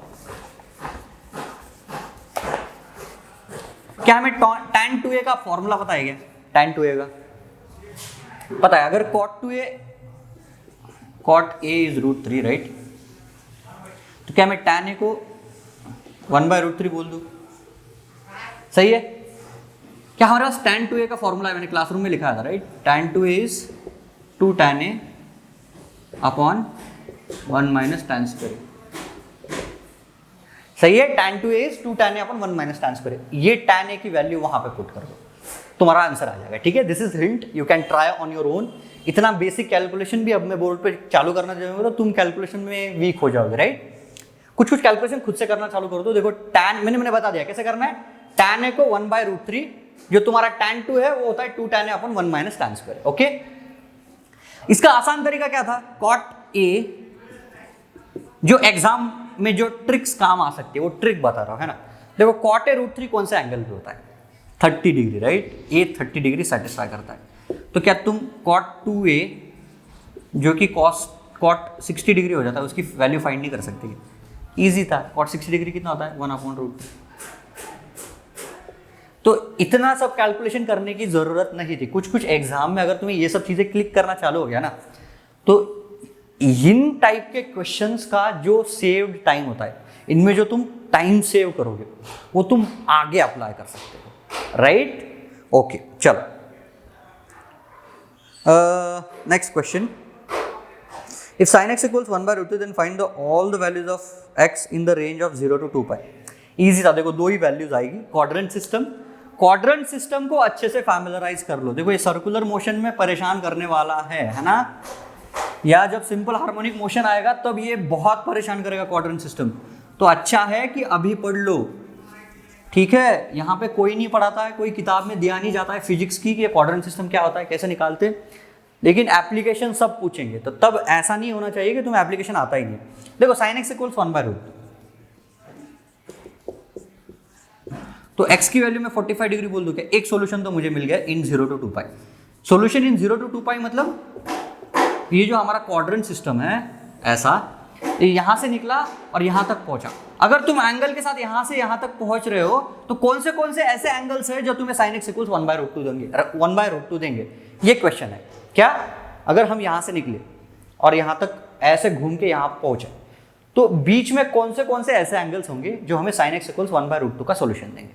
क्या हमें tan 2a का फॉर्मूला पता है क्या? tan 2a का पता है. अगर cot a is √3, राइट? तो क्या मैं tan a को 1/√3 बोल दूं? सही है. क्या हमारे पास tan 2a का फॉर्मूला है, मैंने क्लासरूम में लिखा था, right? tan 2a is 2 tan a upon 1 - tan square. सही है. tan 2a is 2 tan a upon 1 - tan square. ये tan a की वैल्यू वहां पे पुट कर दो, तुम्हारा आंसर आ जाएगा. ठीक है, this is hint, you can try on your own. इतना बेसिक कैलकुलेशन भी अब मैं बोर्ड पे चालू करना चाहूँगा तो तुम कैलकुलेशन में वीक हो जाओगे, राइट। कुछ कुछ कैलकुलेशन खुद से करना चालू कर दो। देखो tan मैंने बता दिया कैसे करना है। tan a को 1/√3, जो तुम्हारा tan 2 है वो होता है 2 tan a upon 1 - tan square, okay. इसका आसान तरीका क्या था, cot a, जो एग्जाम में जो ट्रिक्स काम आ सकती है वो ट्रिक बता रहा हूं, है ना। देखो cot a√3 कौन से एंगल पे होता है, 30 डिग्री, राइट। ए 30 डिग्री सेटिस्फाई करता है। तो क्या तुम cot 2a जो कि cot 60 डिग्री हो जाता है उसकी वैल्यू फाइंड नहीं कर सकते? इजी था। cot 60 डिग्री कितना होता है, 1/√3। तो इतना सब कैलकुलेशन करने की जरूरत नहीं थी। कुछ कुछ एग्जाम में अगर तुम्हें ये सब चीजें क्लिक करना चालू हो गया ना, तो इन टाइप के क्वेश्चंस का जो सेव्ड टाइम होता है, इनमें जो तुम टाइम सेव करोगे वो तुम आगे अप्लाई कर सकते हो, राइट। ओके चलो next question. If sin x equals 1/√2 then find all the values of x in the range of 0 to 2π। Easy था। देखो दो ही वैल्यूज आएगी। क्वाड्रेंट सिस्टम को अच्छे से फैमिलराइज कर लो। देखो ये सर्कुलर मोशन में परेशान करने वाला है ना, या जब सिंपल हार्मोनिक मोशन आएगा तब ये बहुत परेशान करेगा क्वाड्रेंट सिस्टम। तो अच्छा है कि अभी पढ़ लो, ठीक है। यहाँ पे कोई नहीं पढ़ाता है, कोई किताब में दिया नहीं जाता है फिजिक्स की कि क्वाड्रेंट सिस्टम क्या होता है, कैसे निकालते, लेकिन एप्लीकेशन सब पूछेंगे। तो तब ऐसा नहीं होना चाहिए कि तुम्हें एप्लीकेशन आता ही नहीं। देखो sin x इक्वल्स 1/√2, तो x की वैल्यू में 45 डिग्री बोल दूं क्या? एक सॉल्यूशन तो मुझे मिल गया in 0 to 2π। Solution in 0 to 2π मतलब ये जो हमारा क्वाड्रेंट सिस्टम है ऐसा, ये यहां से निकला और यहां तक पहुंचा। अगर तुम एंगल के साथ यहां से यहां तक पहुंच रहे हो तो कौन से ऐसे एंगल्स है जो तुम्हें sin x इक्वल्स 1/√2 देंगे, 1/√2 देंगे? ये क्वेश्चन है। क्या अगर हम यहां से निकले और यहां तक ऐसे घूम के यहां पहुंचे तो बीच में कौन से ऐसे एंगल्स होंगे जो हमें sin x इक्वल्स 1/√2 का सॉल्यूशन देंगे?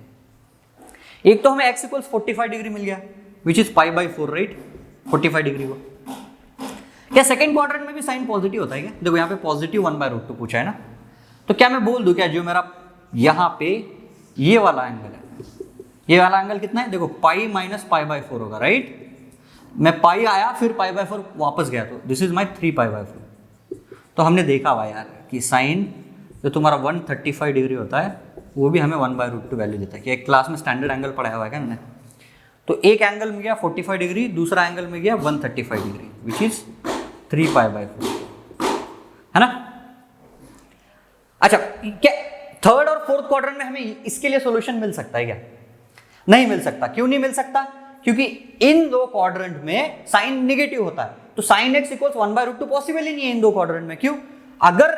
एक तो हमें x इक्वल्स 45 डिग्री मिल गया विच इज π/4, राइट। 45 डिग्री को क्या सेकंड क्वाड्रेंट में भी साइन पॉजिटिव होता है क्या? देखो यहाँ पे पॉजिटिव 1/√2 पूछा है ना, तो क्या मैं बोल दूं क्या जो मेरा यहाँ पे ये वाला एंगल है, ये वाला एंगल कितना है? देखो π - π/4 होगा, राइट। मैं पाई आया फिर π/4 वापस गया तो दिस इज माई 3π/4। तो हमने देखा हुआ यार कि साइन जो तुम्हारा 135 डिग्री होता है वो भी हमें 1/√2 वैल्यू देता है। कि एक क्लास में स्टैंडर्ड एंगल पढ़ाया हुआ है क्या हमने? तो एक एंगल मिल गया 45 डिग्री, दूसरा एंगल मिल गया 135 डिग्री विच इज 3π/4, है ना। अच्छा क्या थर्ड और फोर्थ क्वाड्रेंट में हमें इसके लिए सॉल्यूशन मिल सकता है क्या? नहीं मिल सकता। क्यों नहीं मिल सकता? क्योंकि इन दो क्वाड्रेंट में साइन नेगेटिव होता है। तो sin x इक्वल्स 1/√2 पॉसिबल ही नहीं है इन दो क्वाड्रेंट में। क्यों? अगर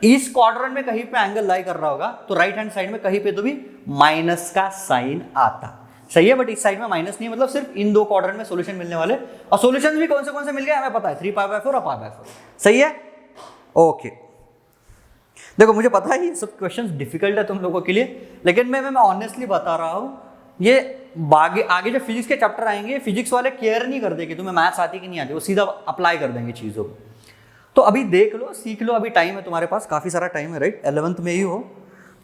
इस क्वाड्रेंट में कहीं पे एंगल लाई कर रहा होगा तो राइट हैंड साइड में कहीं पे तो भी माइनस का साइन आता, सही है। बट इस साइड में माइनस नहीं है, मतलब सिर्फ इन दो क्वाड्रेंट में सॉल्यूशन मिलने वाले। और सॉल्यूशंस भी कौन से मिल गए हमें पता है, 3π/4 और π/4, सही है। ओके देखो मुझे पता है ये सब क्वेश्चंस डिफिकल्ट है तुम लोगों के लिए, लेकिन मैं ऑनेस्टली बता रहा हूँ ये आगे जो फिजिक्स के चैप्टर आएंगे फिजिक्स वाले केयर नहीं करते कि तुम्हें मैथ्स आती कि नहीं आती, वो सीधा अप्लाई कर देंगे चीज़ों को। तो अभी देख लो, सीख लो, अभी टाइम है तुम्हारे पास, काफ़ी सारा टाइम है, राइट। 11th में ही हो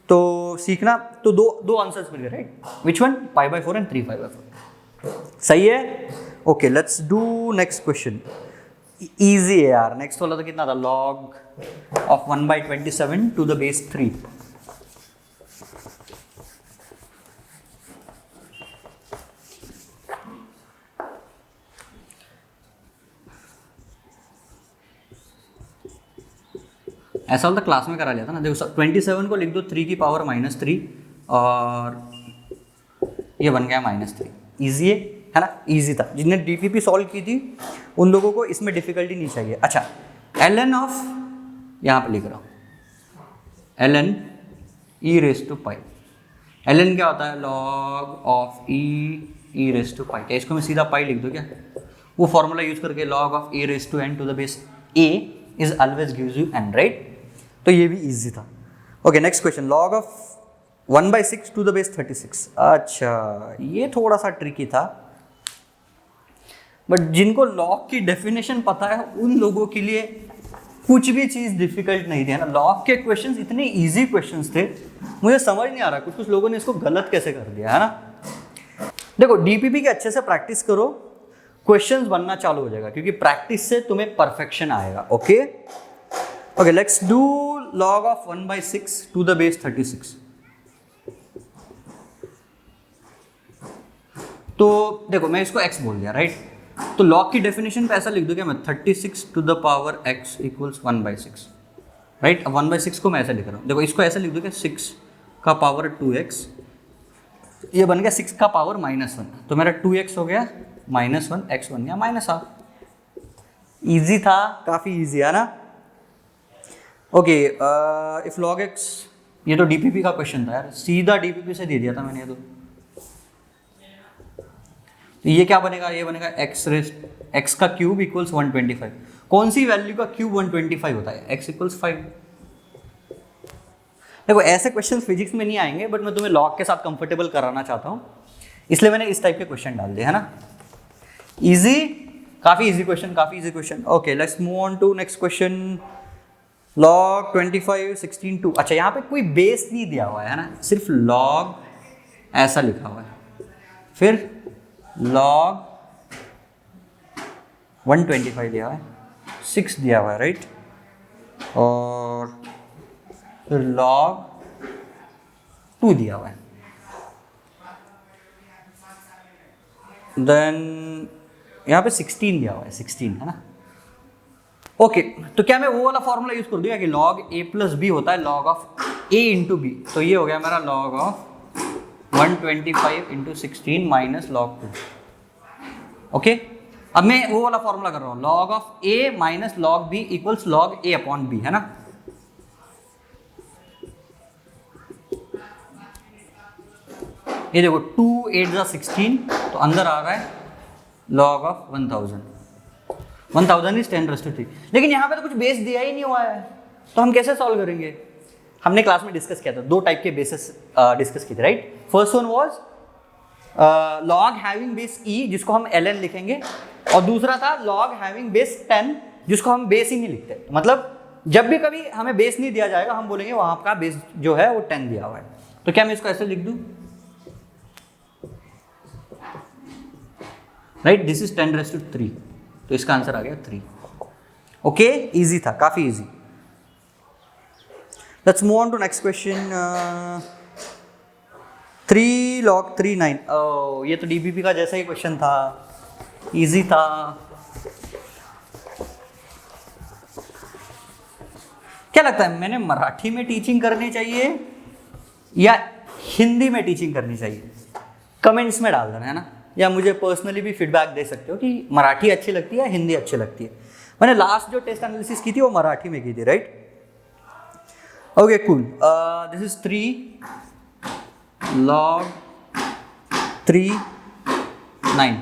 तो सीखना। तो दो आंसर्स मिल गए, राइट। Which one? π/4 एंड 3π/4, सही है। Okay let's do next question. Easy है यार। नेक्स्ट वाला तो कितना था, log of 1/27 to the base 3। ऐसा वाला क्लास में करा लिया था ना। देखो 27 को लिख दो 3 की पावर -3 और ये बन गया -3। ईजी है ना, ईजी था। जिनने डीपीपी सॉल्व की थी उन लोगों को इसमें डिफिकल्टी नहीं चाहिए। अच्छा ln ऑफ, यहाँ पे लिख रहा हूँ ln e⁻π। ln क्या होता है? log of e⁻π। क्या इसको मैं सीधा पाई लिख दूँ क्या? वो फॉर्मूला यूज करके log of a⁻n to the base a is always gives you n, right? तो ये भी इजी था। Okay next question, log of 1/6 to the base 36। अच्छा ये थोड़ा सा ट्रिकी था, बट जिनको लॉग की डेफिनेशन पता है उन लोगों के लिए कुछ भी चीज़ डिफिकल्ट नहीं थी, है ना। लॉग के क्वेश्चंस इतने इजी क्वेश्चंस थे, मुझे समझ नहीं आ रहा कुछ लोगों ने इसको गलत कैसे कर दिया, है ना। देखो डीपीपी के अच्छे से प्रैक्टिस करो, क्वेश्चंस बनना चालू हो जाएगा, क्योंकि प्रैक्टिस से तुम्हें परफेक्शन आएगा. Okay okay, let's do log of 1/6 to the base 36. तो देखो मैं इसको x बोल दिया, राइट. तो log की डेफिनेशन पे ऐसा लिख दूं क्या मैं, 36 to the power x equals 1/6, right. अब 1/6 को मैं ऐसा लिख रहा हूँ, देखो इसको ऐसा लिख दूं क्या, 6 का पावर 2x, ये बन गया 6 का पावर -1, तो मेरा 2x हो गया -1, x बन गया -r. इजी था, काफ़ी इजी है ना. ओके, इफ log x, ये तो डीपीपी का क्वेश्चन था यार, सीधा डीपीपी से दे दिया था मैंने. तो ये क्या बनेगा, ये बनेगा x का क्यूब इक्वल्स 125. कौन सी वैल्यू का क्यूब 125 होता है, x इक्वल्स 5. देखो ऐसे क्वेश्चन फिजिक्स में नहीं आएंगे, बट मैं तुम्हें लॉग के साथ कंफर्टेबल कराना चाहता हूँ, इसलिए मैंने इस टाइप के क्वेश्चन डाल दिए, है ना. इजी, काफ़ी इजी क्वेश्चन, काफ़ी easy question. Okay, let's move on to next question. log 25 16 2. अच्छा, यहाँ पे कोई बेस नहीं दिया हुआ है ना, सिर्फ log ऐसा लिखा हुआ है, फिर log 125 दिया हुआ है, 6 दिया हुआ है, राइट. और फिर log 2 दिया हुआ है. देन यहाँ पे 16 दिया हुआ है, 16 है ना. ओके, तो क्या मैं वो वाला फॉर्मूला यूज कर दूंगा कि log a प्लस बी होता है log of a into b. तो ये हो गया मेरा log of 125 into 16 minus log 2. Okay, अब मैं वो वाला फॉर्मूला कर रहा हूँ, log of a minus log b equals log a upon b, है ना. ये देखो 2 8 16, तो अंदर आ रहा है log ऑफ 1000. 1000 इज 10⁻3. लेकिन यहाँ पे तो कुछ बेस दिया ही नहीं हुआ है, तो हम कैसे सॉल्व करेंगे. हमने क्लास में डिस्कस किया था, 2 टाइप के बेसिस डिस्कस किए थे, right. First one was log having base e, जिसको हम ln लिखेंगे, और दूसरा था लॉग हैविंग बेस 10, जिसको हम बेस ही नहीं लिखते. मतलब जब भी कभी हमें बेस नहीं दिया जाएगा, हम बोलेंगे वहाँ का बेस जो है वो 10 दिया हुआ है. तो क्या मैं इसको ऐसे लिख दूँ, राइट. दिस इज 10⁻3, तो इसका आंसर आ गया 3. ओके, इजी था, काफी easy. Let's move on to next question. 3 log 3 9. ये तो डीपीपी का जैसा ही क्वेश्चन था, इजी था. क्या लगता है, मैंने मराठी में टीचिंग करनी चाहिए या हिंदी में टीचिंग करनी चाहिए? कमेंट्स में डाल देना, है ना. या मुझे पर्सनली भी फीडबैक दे सकते हो कि मराठी अच्छी लगती है या हिंदी अच्छी लगती है. मैंने लास्ट जो टेस्ट एनालिसिस की थी वो मराठी में की थी, right. Okay, cool. This is 3 log 3 9.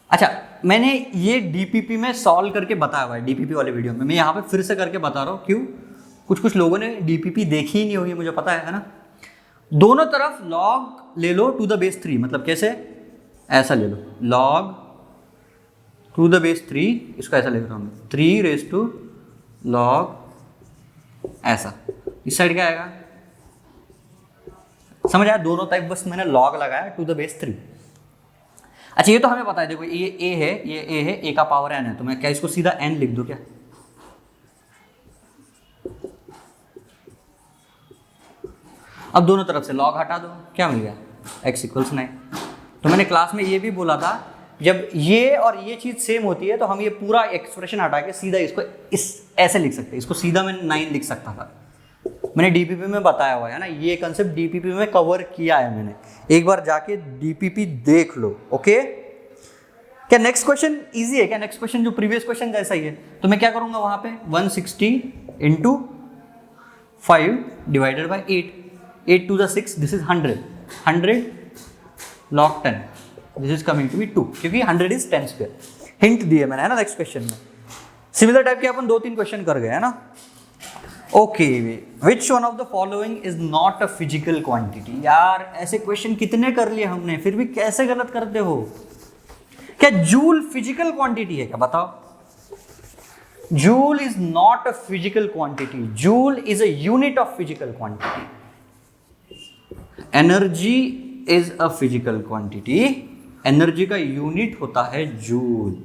अच्छा, मैंने ये डीपीपी में सॉल्व करके बताया हुआ है, डीपीपी वाले वीडियो में. मैं यहाँ पे फिर से करके बता रहा हूँ, क्यों, कुछ लोगों ने डीपीपी देखी ही नहीं होगी, मुझे पता है ना. दोनों तरफ log ले लो टू द बेस 3, मतलब कैसे, ऐसा ले लो log टू द बेस 3, इसको ऐसा लिख रहा हूँ 3 रेज टू log ऐसा. इस साइड क्या आएगा, समझ आया. दोनों टाइप बस मैंने log लगाया टू द बेस 3. अच्छा, ये तो हमें पता है, देखो ये a है, ये a है, a का पावर n है, तो मैं क्या इसको सीधा n लिख दूं क्या. अब दोनों तरफ से log हटा दो, क्या मिल गया, x इक्वल्स 9. तो मैंने क्लास में ये भी बोला था, जब ये और ये चीज़ सेम होती है तो हम ये पूरा एक्सप्रेशन हटा के सीधा इसको इस ऐसे लिख सकते हैं. इसको सीधा मैं 9 लिख सकता था. मैंने डीपीपी में बताया हुआ है ना, ये कंसेप्ट डीपीपी में कवर किया है मैंने. एक बार जाके डीपीपी देख लो. ओके, क्या नेक्स्ट क्वेश्चन इजी है क्या? नेक्स्ट क्वेश्चन जो प्रीवियस क्वेश्चन जैसा ही है, तो मैं क्या करूँगा वहाँ पे 160 into 5 divided by 8. 8 to the 6, this is 100. 100 log 10, this is coming to be 2, क्योंकि 100 इज 10 स्क्वायर. हिंट दिए मैंने, है ना, नेक्स्ट क्वेश्चन में. सिमिलर टाइप के अपन 2-3 क्वेश्चन कर गए, है ना. Okay, which one of the following is not a physical quantity. यार ऐसे क्वेश्चन कितने कर लिए हमने, फिर भी कैसे गलत करते हो. क्या जूल फिजिकल क्वांटिटी है क्या, बताओ. Joule is not a physical quantity. Joule is a unit of physical quantity. Energy is a physical quantity, energy का यूनिट होता है जूल।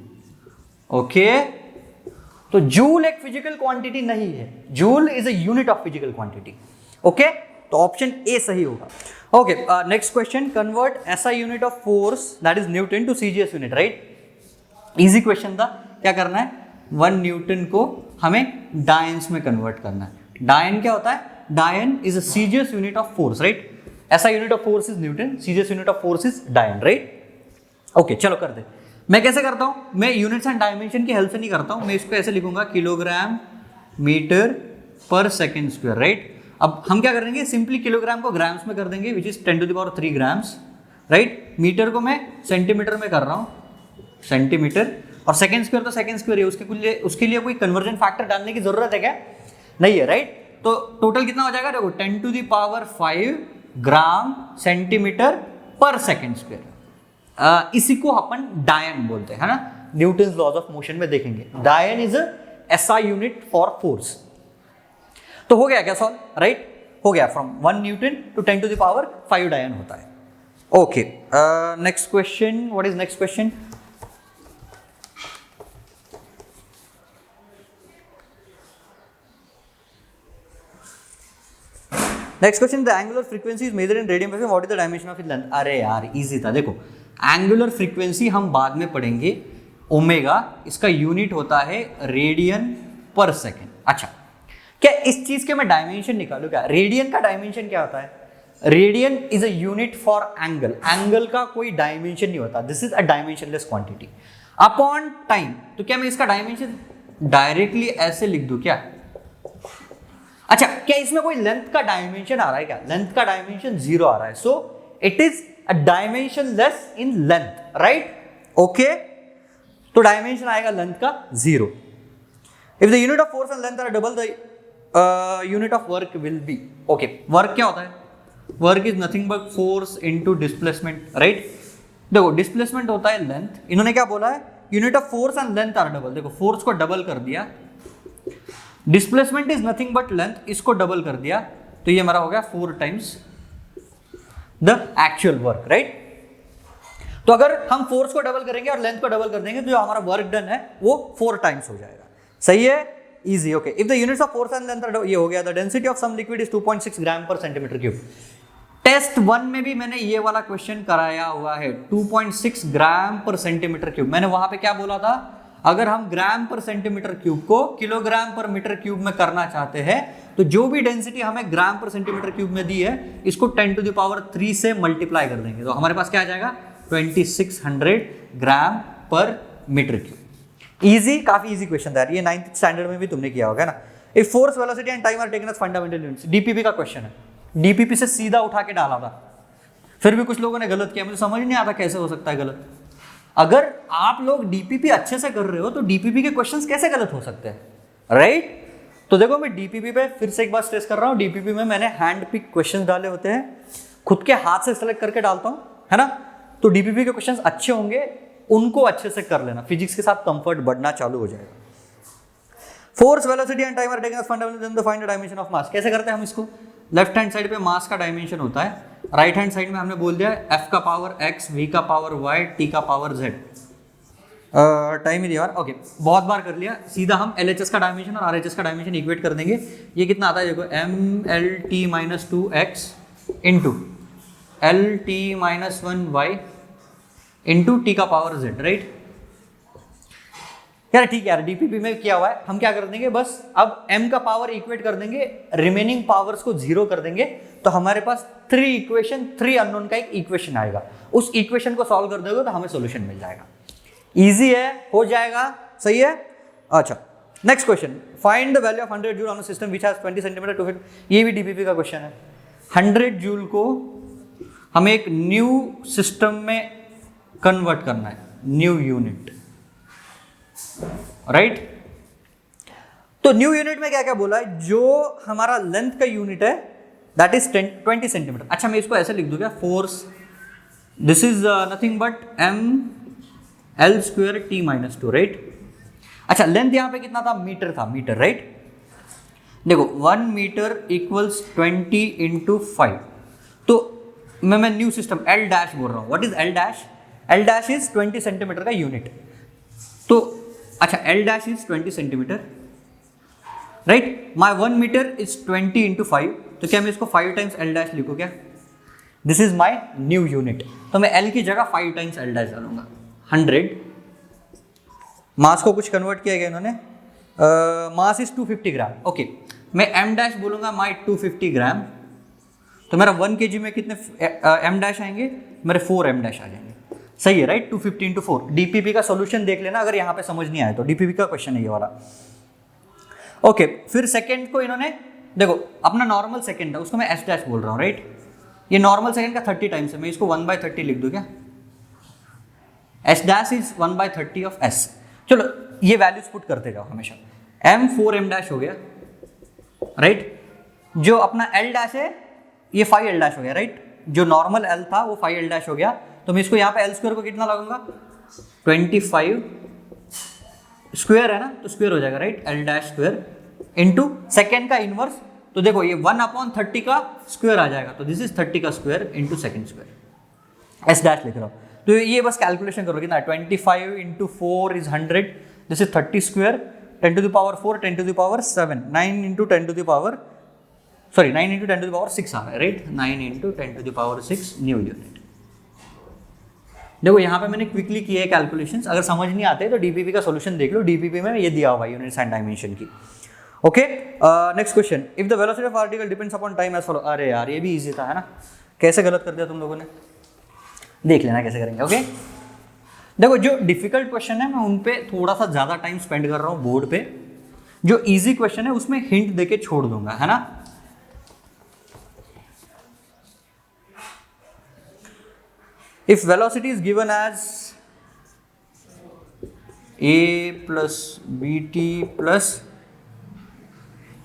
ओके, तो जूल एक फिजिकल क्वांटिटी नहीं है, joule is a unit of physical quantity. Okay, तो option A सही होगा। Okay, next question, convert SI unit of force that is newton to CGS unit, right. Easy question था। क्या करना है, 1 न्यूटन को हमें डायन्स में कन्वर्ट करना है। डायन क्या होता है, डायन is a CGS unit of force, right. SI unit of force is Newton, CGS unit of force is डायन, राइट। ओके, चलो कर दे। मैं कैसे करता हूं, मैं यूनिट्स एंड डायमेंशन की हेल्प से नहीं करता हूं, मैं इसको ऐसे लिखूंगा, किलोग्राम मीटर पर सेकेंड स्क्वायर, राइट। अब हम क्या करेंगे, सिंपली किलोग्राम को ग्राम्स में कर देंगे, which is 10⁻³ grams, right. Metre को मैं सेंटीमीटर में कर रहा हूं, सेंटीमीटर, और सेकेंड स्क्वायर तो सेकेंड स्क्वायर है, उसके लिए कोई कन्वर्जन फैक्टर डालने की जरूरत है क्या, नहीं है, राइट। तो टोटल कितना हो जाएगा, देखो 10⁵ ग्राम सेंटीमीटर पर सेकेंड स्क्वायर। इसी को अपन डायन बोलते हैं, है ना, न्यूटन्स लॉज ऑफ मोशन में देखेंगे। डायन is SI unit for force. तो हो गया क्या सॉल्व, राइट, हो गया। फ्रॉम 1 न्यूटन टू 10⁵ डायन होता है। Okay, next question, what is next question. Next question, the angular frequency is measured in radian per second, what is the dimension of its length. अरे यार easy था, देखो angular frequency हम बाद में पढ़ेंगे, ओमेगा, इसका यूनिट होता है रेडियन पर सेकंड। अच्छा, क्या इस चीज के मैं डायमेंशन निकालू क्या, रेडियन का डायमेंशन क्या होता है, radian is a unit for angle, angle का कोई डायमेंशन नहीं होता, this is a dimensionless quantity upon time. तो क्या मैं इसका डायमेंशन डायरेक्टली ऐसे लिख दूं क्या। अच्छा, क्या इसमें कोई लेंथ का डायमेंशन आ रहा है क्या, लेंथ का डायमेंशन 0 आ रहा है, so it is a dimensionless in length, right. Okay, तो डायमेंशन आएगा लेंथ का 0। If the unit of force and length are double, the unit of work will be. Okay, work क्या होता है, work is nothing but force into displacement, right. देखो displacement होता है length, इन्होंने क्या बोला है, unit of force and length are double, देखो फोर्स को डबल कर दिया, displacement is nothing but length, इसको डबल कर दिया, तो ये हमारा हो गया 4 times the actual work, right. तो अगर हम फोर्स को डबल करेंगे और लेंथ को डबल कर देंगे तो जो हमारा वर्क डन है वो 4 टाइम्स हो जाएगा, सही है, easy. Okay, if the units of force and length are, ये हो गया, the density of some liquid is 2.6 gram per centimetre cube. Test 1 में भी मैंने ये वाला क्वेश्चन कराया हुआ है, 2.6 ग्राम पर सेंटीमीटर क्यूब। मैंने वहां पे क्या बोला था, अगर हम ग्राम पर सेंटीमीटर क्यूब को किलोग्राम पर मीटर क्यूब में करना चाहते हैं तो जो भी डेंसिटी हमें ग्राम पर सेंटीमीटर क्यूब में दी है इसको 10⁻³ से मल्टीप्लाई कर देंगे, तो हमारे पास क्या आ जाएगा, 2600 ग्राम पर मीटर क्यूब। इजी, काफी इजी क्वेश्चन था ये, 9th स्टैंडर्ड में भी तुमने किया होगा ना। If force, velocity and time are taken as fundamental units, DPP का क्वेश्चन है, डीपीपी से सीधा उठा के डाला था, फिर भी कुछ लोगों ने गलत किया, मुझे समझ नहीं आता कैसे हो सकता है गलत। अगर आप लोग डीपीपी अच्छे से कर रहे हो तो डीपीपी के क्वेश्चंस कैसे गलत हो सकते हैं, राइट। तो देखो मैं डीपीपी पे फिर से एक बार स्ट्रेस कर रहा हूँ, डीपीपी में मैंने हैंड पिक क्वेश्चंस डाले होते हैं, खुद के हाथ से सेलेक्ट करके डालता हूँ, है ना। तो डीपीपी के क्वेश्चंस अच्छे होंगे, उनको अच्छे से कर लेना, फिजिक्स के साथ कंफर्ट बढ़ना चालू हो जाएगा। Force, velocity and time are taken as fundamental, then find the dimension of mass. कैसे करते हैं हम इसको, लेफ्ट हैंड साइड पे मास का डायमेंशन होता है, राइट हैंड साइड में हमने बोल दिया f का पावर x, v का पावर y, t का पावर z। टाइम ही दिया, ओके, बहुत बार कर लिया। सीधा हम LHS का डायमेंशन और RHS का डायमेंशन इक्वेट कर देंगे। ये कितना आता है देखो, mlt-2x into lt-1y into t का पावर z, राइट। यार ठीक है यार, डीपीपी में किया हुआ है, हम क्या कर देंगे बस, अब m का पावर इक्वेट कर देंगे, रिमेनिंग पावर्स को 0 कर देंगे, तो हमारे पास 3 इक्वेशन, 3 अननोन का एक इक्वेशन आएगा, उस इक्वेशन को सॉल्व कर दोगे तो हमें सॉल्यूशन मिल जाएगा। इजी है, हो जाएगा, सही है। अच्छा, next question, find the value of 100 joule on a system which has 20 centimetre to fit. ये भी डीपीपी का क्वेश्चन है। 100 जूल को हमें एक न्यू सिस्टम में कन्वर्ट करना है, न्यू यूनिट, राइट। तो न्यू यूनिट में क्या क्या बोला है, जो हमारा लेंथ का यूनिट है दैट इज 20 सेंटीमीटर। अच्छा, मैं इसको ऐसे लिख दूं क्या, force, this is nothing but ml² t-2, right. अच्छा, लेंथ यहां पे कितना था, मीटर था, मीटर, राइट। देखो 1 मीटर इक्वल्स 20 × 5, तो मैं न्यू सिस्टम L डैश बोल रहा हूं। What is L dash, L dash is 20 centimetre का यूनिट। तो अच्छा, L dash is 20 centimetre, right. My 1 metre is 20 into 5, तो क्या मैं इसको 5 टाइम्स एल डैश लिखूँ क्या? This is my new unit, तो मैं एल की जगह 5 टाइम्स एल डैश डालूंगा। 100 मास को कुछ कन्वर्ट किया गया इन्होंने, मास इज 250 ग्राम। ओके, मैं एम डैश बोलूंगा माई 250 ग्राम, तो मेरा 1 kg में कितने एम डैश आएंगे? मेरे 4 एम डैश आ जाएंगे। सही है, राइट। 250 इंटू 4। डीपीपी का सॉल्यूशन देख लेना अगर यहाँ पे समझ नहीं आया तो, डीपीपी का क्वेश्चन है ये वाला। ओके, फिर सेकेंड को इन्होंने, देखो अपना नॉर्मल सेकेंड था, उसको मैं एस डैश बोल रहा हूँ, राइट। ये नॉर्मल सेकेंड का 30 टाइम्स है, मैं इसको 1/30 लिख दूँ क्या? S dash is 1/30 of S. चलो ये वैल्यूज पुट करते जाओ हमेशा। एम 4 एम डैश हो गया, राइट। जो अपना एल डैश है ये 5 एल डैश हो गया, राइट। जो नॉर्मल एल था वो 5 एल डैश हो गया, तो मैं इसको यहाँ पे एल स्क्वायर को कितना लगाऊंगा? 25 स्क्वायर है ना, तो स्क्वायर हो जाएगा, right. L dash square into second का इनवर्स, तो देखो ये 1/30 का स्क्वायर आ जाएगा, तो दिस इज 30 का square into second square. S dash लिख रहा हूँ, तो ये बस कैलकुलेशन करो कितना, 25 into 4 is 100, this is 30 square, 10 to the power 4, 10 to the power 7, 9 into 10 to the power, sorry 9 into 10 to the power 6 आ रहा है, right. 9 into 10 to the power 6 new unit. देखो यहाँ पे मैंने क्विकली किए हैं कैलकुलेशंस, अगर समझ नहीं आते तो डीपीपी का सॉल्यूशन देख लो, डीपीपी में ये दिया हुआ है यूनिट्स एंड डायमेंशन की। Okay, next question, if the velocity of particle depends upon time as follow. अरे यार ये भी इजी था, है ना। कैसे गलत कर दिया तुम लोगों ने, देख लेना कैसे करेंगे। ओके, देखो जो डिफिकल्ट क्वेश्चन है मैं उन पे थोड़ा सा ज़्यादा टाइम स्पेंड कर रहा हूँ बोर्ड पे, जो इजी क्वेश्चन है उसमें हिंट देके छोड़ दूंगा, है ना। If velocity is given as a plus b t plus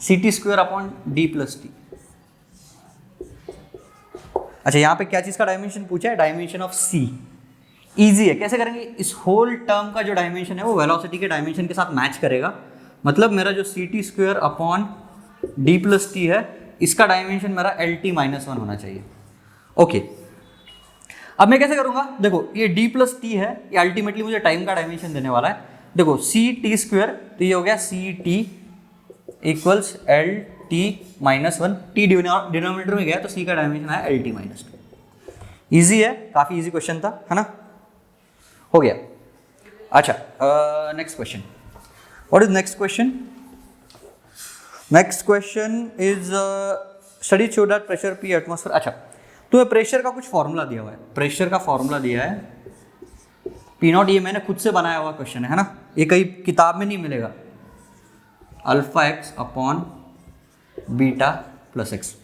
c t square upon d plus t. अच्छा, यहाँ पे क्या चीज़ का डायमेंशन पूछा है? Dimension of c। इजी है, कैसे करेंगे? इस होल टर्म का जो डायमेंशन है वो वेलोसिटी के डायमेंशन के साथ मैच करेगा, मतलब मेरा जो c t square upon d plus t है इसका डायमेंशन मेरा एल टी माइनस 1 होना चाहिए। ओके, अब मैं कैसे करूँगा? देखो ये डी प्लस टी है, ये अल्टीमेटली मुझे टाइम का डायमेंशन देने वाला है। देखो सी टी स्क्वायर, तो ये हो गया c t equals L t minus 1, t denominator में गया तो सी का डायमेंशन आया एल टी माइनस 2। ईजी है, काफ़ी ईजी क्वेश्चन था, है ना। हो गया। अच्छा, next question, what is next question? Next question is study show that pressure P atmosphere. अच्छा, तुम्हें प्रेशर का कुछ फॉर्मूला दिया हुआ है, प्रेशर का फॉर्मूला दिया है पी नॉट, ये मैंने खुद से बनाया हुआ क्वेश्चन है ना, ये कहीं किताब में नहीं मिलेगा। Alpha x upon beta plus x.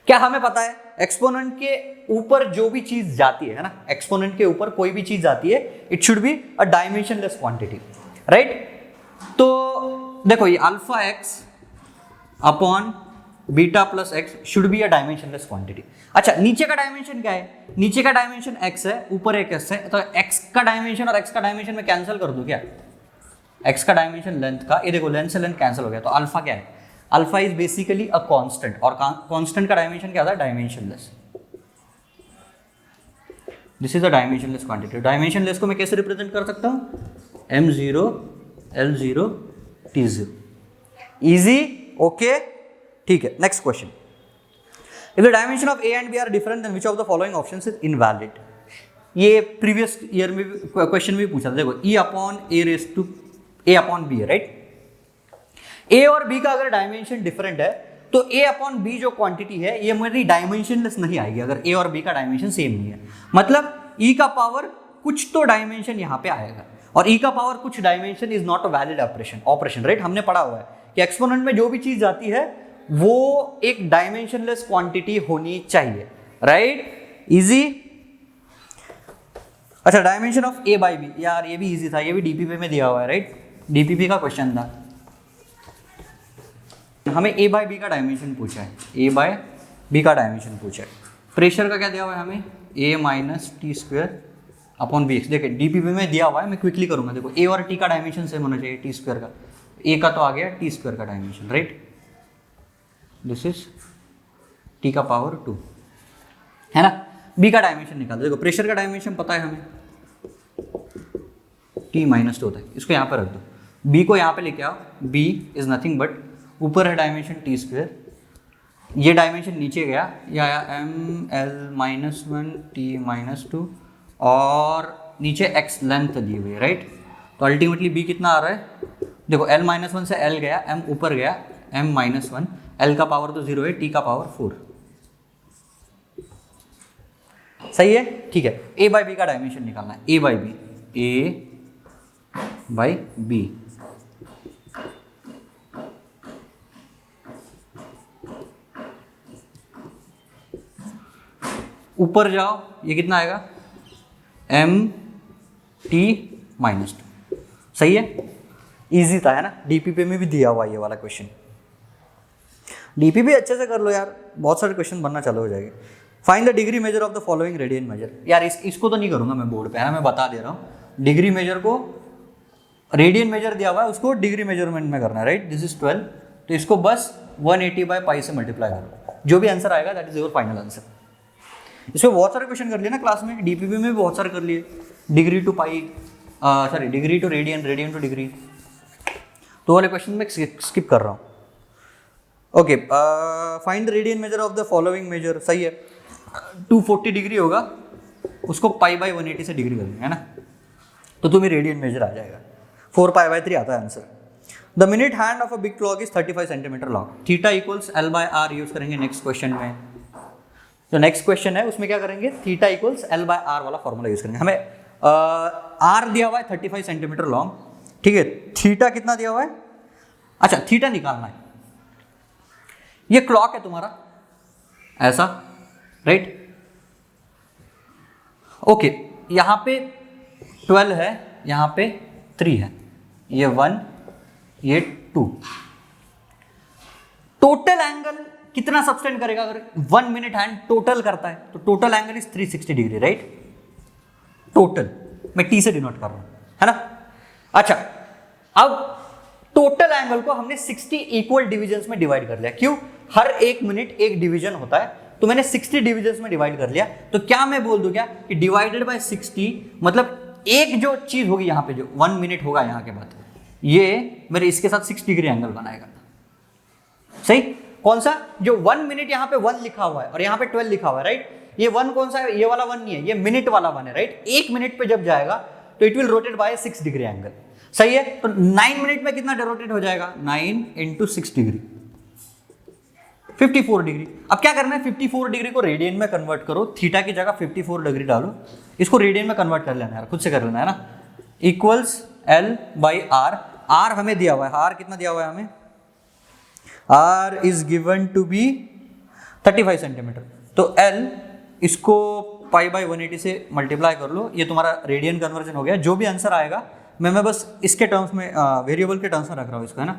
क्या हमें पता है एक्सपोनेंट के ऊपर जो भी चीज जाती है ना, एक्सपोनेंट के ऊपर कोई भी चीज जाती है it should be a dimensionless quantity, right. तो देखो ये alpha x upon beta plus x should be a dimensionless quantity. अच्छा, नीचे का डायमेंशन क्या है? नीचे का डायमेंशन x है, ऊपर एक s है, तो x का डायमेंशन और x का डायमेंशन में कैंसिल कर दूं क्या? x का डायमेंशन लेंथ का, ये देखो लेंथ से लेंथ कैंसिल हो गया, तो अल्फा क्या है? Alpha is basically a constant, और कांस्टेंट का डायमेंशन क्या होता है? Dimensionless. This is a dimensionless quantity. Dimensionless को मैं कैसे रिप्रेजेंट कर सकता हूँ? m0 l0 t0। Easy, okay, ठीक है। Next question, if the dimension of a and b are different then which of the following options is invalid. ये previous year में क्वेश्चन भी पूछा था, देखो e upon a raise to a upon b है, right. a और b का अगर डायमेंशन डिफरेंट है तो a अपॉन b जो क्वांटिटी है ये मेरी डायमेंशनलेस नहीं आएगी अगर a और b का डायमेंशन सेम नहीं है। मतलब e का पावर कुछ तो डायमेंशन यहाँ पे आएगा, और e का पावर कुछ dimension is not a valid operation, right. हमने पढ़ा हुआ है कि एक्सपोनेंट में जो भी चीज जाती है वो एक डायमेंशनलेस क्वांटिटी होनी चाहिए, राइट। इजी। अच्छा, dimension of a by b, यार ये भी इजी था, ये भी डीपीपी में दिया हुआ है, राइट। डीपीपी का क्वेश्चन था, हमें a बाई बी का डायमेंशन पूछा है, a बाई बी का डायमेंशन पूछा है। प्रेशर का क्या दिया हुआ है हमें? a minus t square upon b x. देखिए डीपीपी में दिया हुआ है, मैं क्विकली करूंगा। देखो a और t का डायमेंशन सेम होना चाहिए, टी स्क्वायर का, a का तो आ गया टी स्क्वायर का dimension, right. This is t का पावर 2, है ना। बी का डायमेंशन निकाल दो। देखो प्रेशर का डायमेंशन पता है हमें, T माइनस 2 होता है, इसको यहाँ पर रख दो, बी को यहाँ पे लेके आओ, बी इज नथिंग बट ऊपर है डायमेंशन टी स्क्वेयर, ये डायमेंशन नीचे गया, ये आया M L minus 1 T minus 2 और नीचे एक्स लेंथ दी हुई है, राइट। तो अल्टीमेटली बी कितना आ रहा है, देखो एल माइनस 1 से एल गया, एम ऊपर गया, एम माइनस 1, एल का पावर तो 0 है, टी का पावर 4, सही है, ठीक है। ए बाई बी का डायमेंशन निकालना है, A by B, A by B, ऊपर जाओ, ये कितना आएगा, एम टी माइनस 2, सही है, इजी था है ना। डीपीपी में भी दिया हुआ ये वाला क्वेश्चन, डीपीपी अच्छे से कर लो यार, बहुत सारे क्वेश्चन बनना चालू हो जाएंगे। Find the degree major of the following radian major, यार इसको तो नहीं करूंगा मैं बोर्ड पे, है ना, मैं बता दे रहा हूँ। डिग्री मेजर को, रेडियन मेजर दिया हुआ है उसको डिग्री मेजरमेंट में करना है, राइट। दिस इज 12, तो इसको बस 180 बाई पाई से मल्टीप्लाई करो, जो भी आंसर आएगा that is your final answer. इसमें बहुत सारे क्वेश्चन कर लिए ना क्लास में, डीपीपी में भी बहुत सारे कर लिए, degree to pi, sorry degree to radian, radian to degree, तो वाले क्वेश्चन में स्किप कर रहा हूँ। Okay, find the radian measure of the following measure, सही है, 240 डिग्री होगा, उसको पाई बाई 180 से डिग्री कर देंगे, है ना, तो तुम्हें रेडियन मेजर आ जाएगा, 4 पाई बाई 3 आता है answer. The minute hand of a big clock is 35 centimetre long, theta equals L by R use करेंगे नेक्स्ट क्वेश्चन में। जो नेक्स्ट क्वेश्चन है उसमें क्या करेंगे, theta equals L by R वाला फॉर्मूला यूज करेंगे। हमें आर दिया हुआ है 35 सेंटीमीटर लॉन्ग, ठीक है, थीटा कितना दिया हुआ है, अच्छा थीटा निकालना है, ये क्लॉक है तुम्हारा ऐसा, राइट, ओके, यहां पे 12 है, यहां पे 3 है, ये 1, ये 2, टोटल एंगल कितना सबटेंड करेगा, अगर 1 मिनट हैंड टोटल करता है तो total angle is 360 degree, right, total, मैं टी से डिनोट कर रहा हूं, है ना। अच्छा, अब टोटल एंगल को हमने 60 इक्वल डिविजन्स में डिवाइड कर लिया, क्यों, हर 1 मिनट एक डिवीजन होता है, तो मैंने 60 डिविजन्स में डिवाइड कर लिया, तो क्या मैं बोल दूं क्या कि डिवाइडेड बाय 60, मतलब एक जो चीज होगी यहां पे, जो 1 मिनट होगा यहां के बाद, ये मेरे इसके साथ 6 डिग्री एंगल बनाएगा, सही। कौन सा, जो 1 मिनट यहां पे 1 लिखा हुआ है और यहां पे 12 लिखा हुआ है, राइट, ये 1 कौन सा है, ये वाला 1 नहीं है, ये मिनट वाला 1 है, राइट। 1 मिनट पे जब जाएगा तो it will rotate bye 6 degree angle, सही है। तो 9 मिनट में कितना रोटेट हो जाएगा, 9 इंटू 6 डिग्री, 54 डिग्री। अब क्या करना है, 54 डिग्री को रेडियन में कन्वर्ट करो, थीटा की जगह 54 डिग्री डालो, इसको रेडियन में कन्वर्ट कर लेना है, खुद से कर लेना है ना, equals L by R, R हमें दिया हुआ है, आर कितना दिया हुआ है हमें, R is given to be 35 centimetre, तो एल इसको पाई बाई 180 से मल्टीप्लाई कर लो, ये तुम्हारा रेडियन कन्वर्जन हो गया। जो भी आंसर आएगा मैं बस इसके टर्म्स में, वेरिएबल के टर्म्स में रख रहा हूँ इसको, है ना,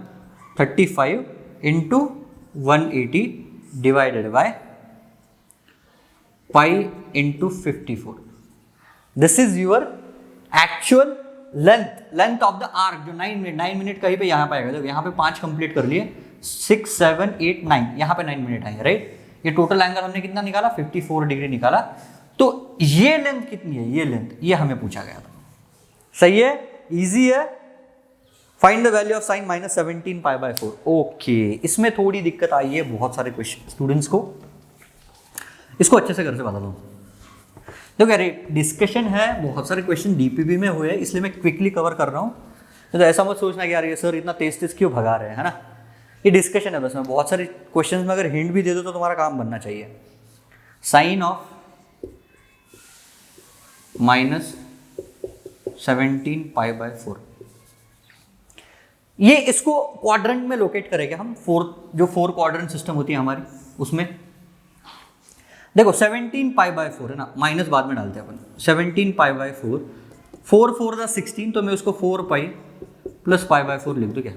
35 into 180 divided by pi into 54, this is your actual length of the arc, जो 9 मिनट कहीं पे यहाँ पे आएगा, देखो यहाँ पे 5 कंप्लीट कर लिए, 6 7 8 9, यहाँ पे 9 मिनट आएंगे, राइट। ये टोटल एंगल हमने कितना निकाला, 54 डिग्री निकाला, तो ये लेंथ कितनी है, ये लेंथ, ये हमें पूछा गया था, सही है, इजी है। Find the value of sine minus 17 pi by 4, okay, इसमें थोड़ी दिक्कत आई है बहुत सारे क्वेश्चन स्टूडेंट्स को, इसको अच्छे से घर से बता दो। देखो यार डिस्कशन है, बहुत सारे क्वेश्चन डीपीपी में हुए, इसलिए मैं क्विकली कवर कर रहा हूँ, तो ऐसा मत सोचना कि यार ये सर इतना तेज तेज क्यों भगा रहे हैं, है ना, ये डिस्कशन है बस, में बहुत सारे क्वेश्चन में अगर हिंट भी दे दो तो तुम्हारा काम बनना चाहिए। Sine of minus 17 pi by 4, ये इसको क्वाड्रेंट में लोकेट करेंगे हम, जो 4 क्वाड्रेंट सिस्टम होती है हमारी, उसमें देखो 17 पाई बाय 4 है ना, माइनस बाद में डालते हैं अपन, 17 पाई बाय 4, 4 4 दा 16, तो मैं उसको 4 पाई प्लस पाई बाय 4 लिख दूं क्या,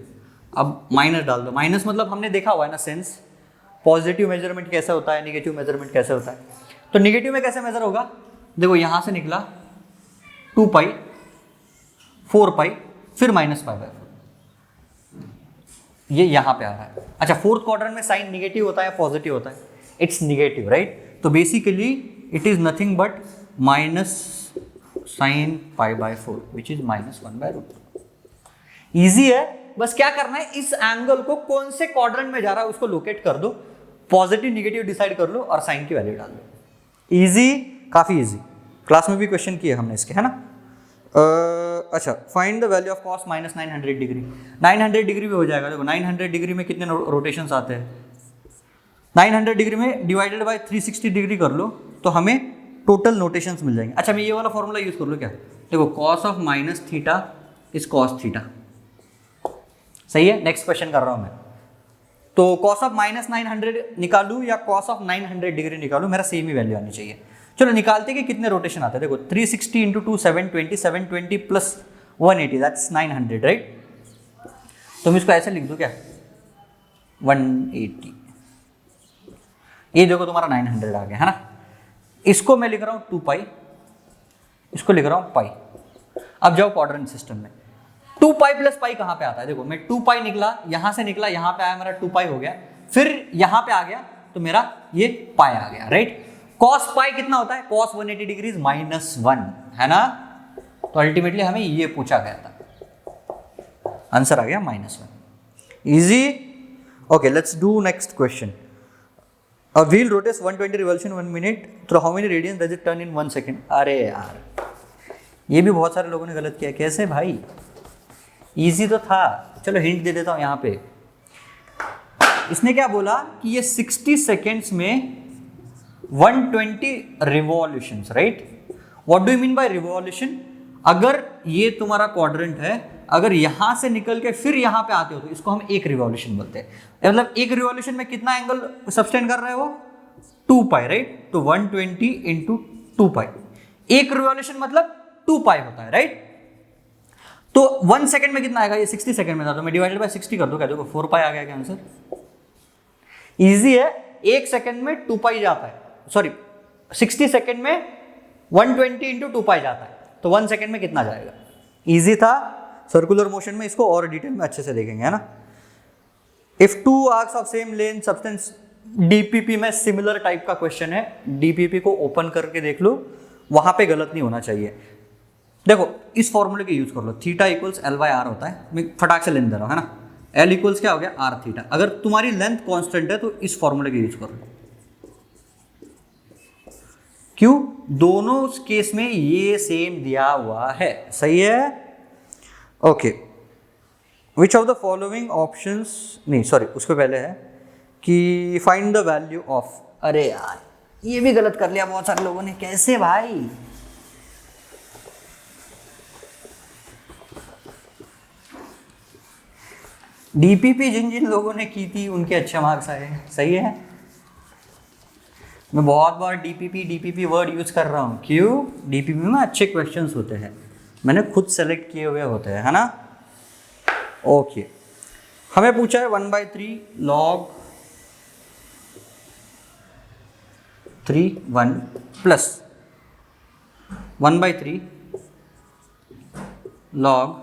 अब माइनस डाल दो, माइनस मतलब हमने देखा हुआ है ना सेंस, पॉजिटिव मेजरमेंट कैसे होता है, निगेटिव मेजरमेंट कैसे होता है, तो निगेटिव में कैसे मेजर होगा, देखो यहां से निकला 2 पाई 4 पाई फिर माइनस पाई बाय 4, ये यहां पे आ रहा है। अच्छा, 4th क्वाड्रेंट में साइन निगेटिव होता है या पॉजिटिव होता है, इट्स निगेटिव, राइट, तो basically it is nothing but minus sine pi by 4 which is -1/√2। Easy है, बस क्या करना है, इस एंगल को कौन से क्वाड्रेंट में जा रहा है उसको लोकेट कर दो, पॉजिटिव निगेटिव डिसाइड कर लो और साइन की वैल्यू डाल दो। इजी, काफी इजी, क्लास में भी क्वेश्चन किए हमने इसके, है ना। अच्छा, find the value of cos -900 degree. 900 degree भी हो जाएगा। देखो 900 डिग्री में कितने रोटेशंस आते हैं, 900 डिग्री में डिवाइडेड बाय 360 डिग्री कर लो तो हमें टोटल नोटेशंस मिल जाएंगे। अच्छा, मैं ये वाला फॉर्मूला यूज कर लो क्या, देखो cos of minus theta is cos theta, सही है। नेक्स्ट क्वेश्चन कर रहा हूं मैं, तो कॉस ऑफ -900 निकालूं या कॉस ऑफ 900 डिग्री निकालूं, मेरा सेम ही वैल्यू आनी चाहिए। चलो निकालते कि कितने रोटेशन आते हैं। देखो 360 इंटू 2 720, 720 प्लस 180 दैट्स 900, राइट। तो मैं इसको ऐसे लिख दूं क्या, 180, ये देखो तुम्हारा 900 आ गया, है ना। इसको मैं लिख रहा हूं 2 पाई, इसको लिख रहा हूं पाई। अब जाओ क्वाड्रेंट सिस्टम में, 2 पाई प्लस पाई कहां पे आता है, देखो मैं 2 पाई निकला, यहां से निकला, यहां पे आया, मेरा 2 पाई हो गया, फिर यहां पे आ गया तो मेरा ये पाई आ गया, राइट। कॉस पाई कितना होता है, कॉस 180 डिग्री -1, है ना। तो अल्टीमेटली हमें ये पूछा गया था, आंसर आ गया -1। Easy. Okay, let's do next question. A wheel rotates 120 revolution 1 minute. Through how many radians does it turn in 1 second? अरे यार, ये भी बहुत सारे लोगों ने गलत किया। कैसे भाई, इजी तो था। चलो हिंट दे देता हूँ यहाँ पे। इसने क्या बोला कि ये 60 सेकेंड्स में 120 revolutions, right. What do you mean by revolution, अगर ये तुम्हारा क्वाड्रेंट है, अगर यहां से निकल के फिर यहां पे आते हो तो इसको हम एक रिवॉल्यूशन बोलते हैं। मतलब एक रिवॉल्यूशन में कितना एंगल सब्सटेंड कर रहे हो, 2 पाई, राइट। तो 120 इंटू 2 पाई, एक रिवॉल्यूशन मतलब 2 पाई होता है, राइट। तो 1 सेकंड में कितना आएगा, ये 60 सेकंड में था, तो मैं डिवाइडेड बाय 60 कर दूं, क्या देखो 4 पाई आ गया क्या आंसर। इजी है, 1 सेकंड में 2 पाई जाता है, सॉरी 60 सेकंड में 120 इंटू 2 पाई जाता है, तो 1 सेकंड में कितना जाएगा। इजी था। सर्कुलर मोशन में इसको और डिटेल में अच्छे से देखेंगे, है ना। If 2 arcs of same length substance, DPP में सिमिलर टाइप का क्वेश्चन है, डीपीपी को ओपन करके देख लो, वहां पे गलत नहीं होना चाहिए। देखो इस फॉर्मूले के यूज कर लो, थीटा इक्वल्स L/R होता है, मैं फटाक से लेंथ दे रहा हूं, है ना। L इक्वल्स क्या हो गया, R थीटा। अगर तुम्हारी लेंथ कांस्टेंट है तो इस फॉर्मूले के यूज कर लो। क्यों, दोनों केस में ये सेम दिया हुआ है, सही है। Okay, which of the following options, नहीं सॉरी उसको पहले है कि फाइंड द वैल्यू ऑफ, अरे यार ये भी गलत कर लिया बहुत सारे लोगों ने, कैसे भाई। डीपीपी जिन जिन लोगों ने की थी उनके अच्छे मार्क्स आए, सही है। मैं बहुत बार डीपीपी वर्ड यूज कर रहा हूँ, क्यों, डीपीपी में अच्छे क्वेश्चंस होते हैं, मैंने खुद सेलेक्ट किए हुए होते हैं, है ना। ओके, हमें पूछा है 1/3 log 3 plus 1/3 log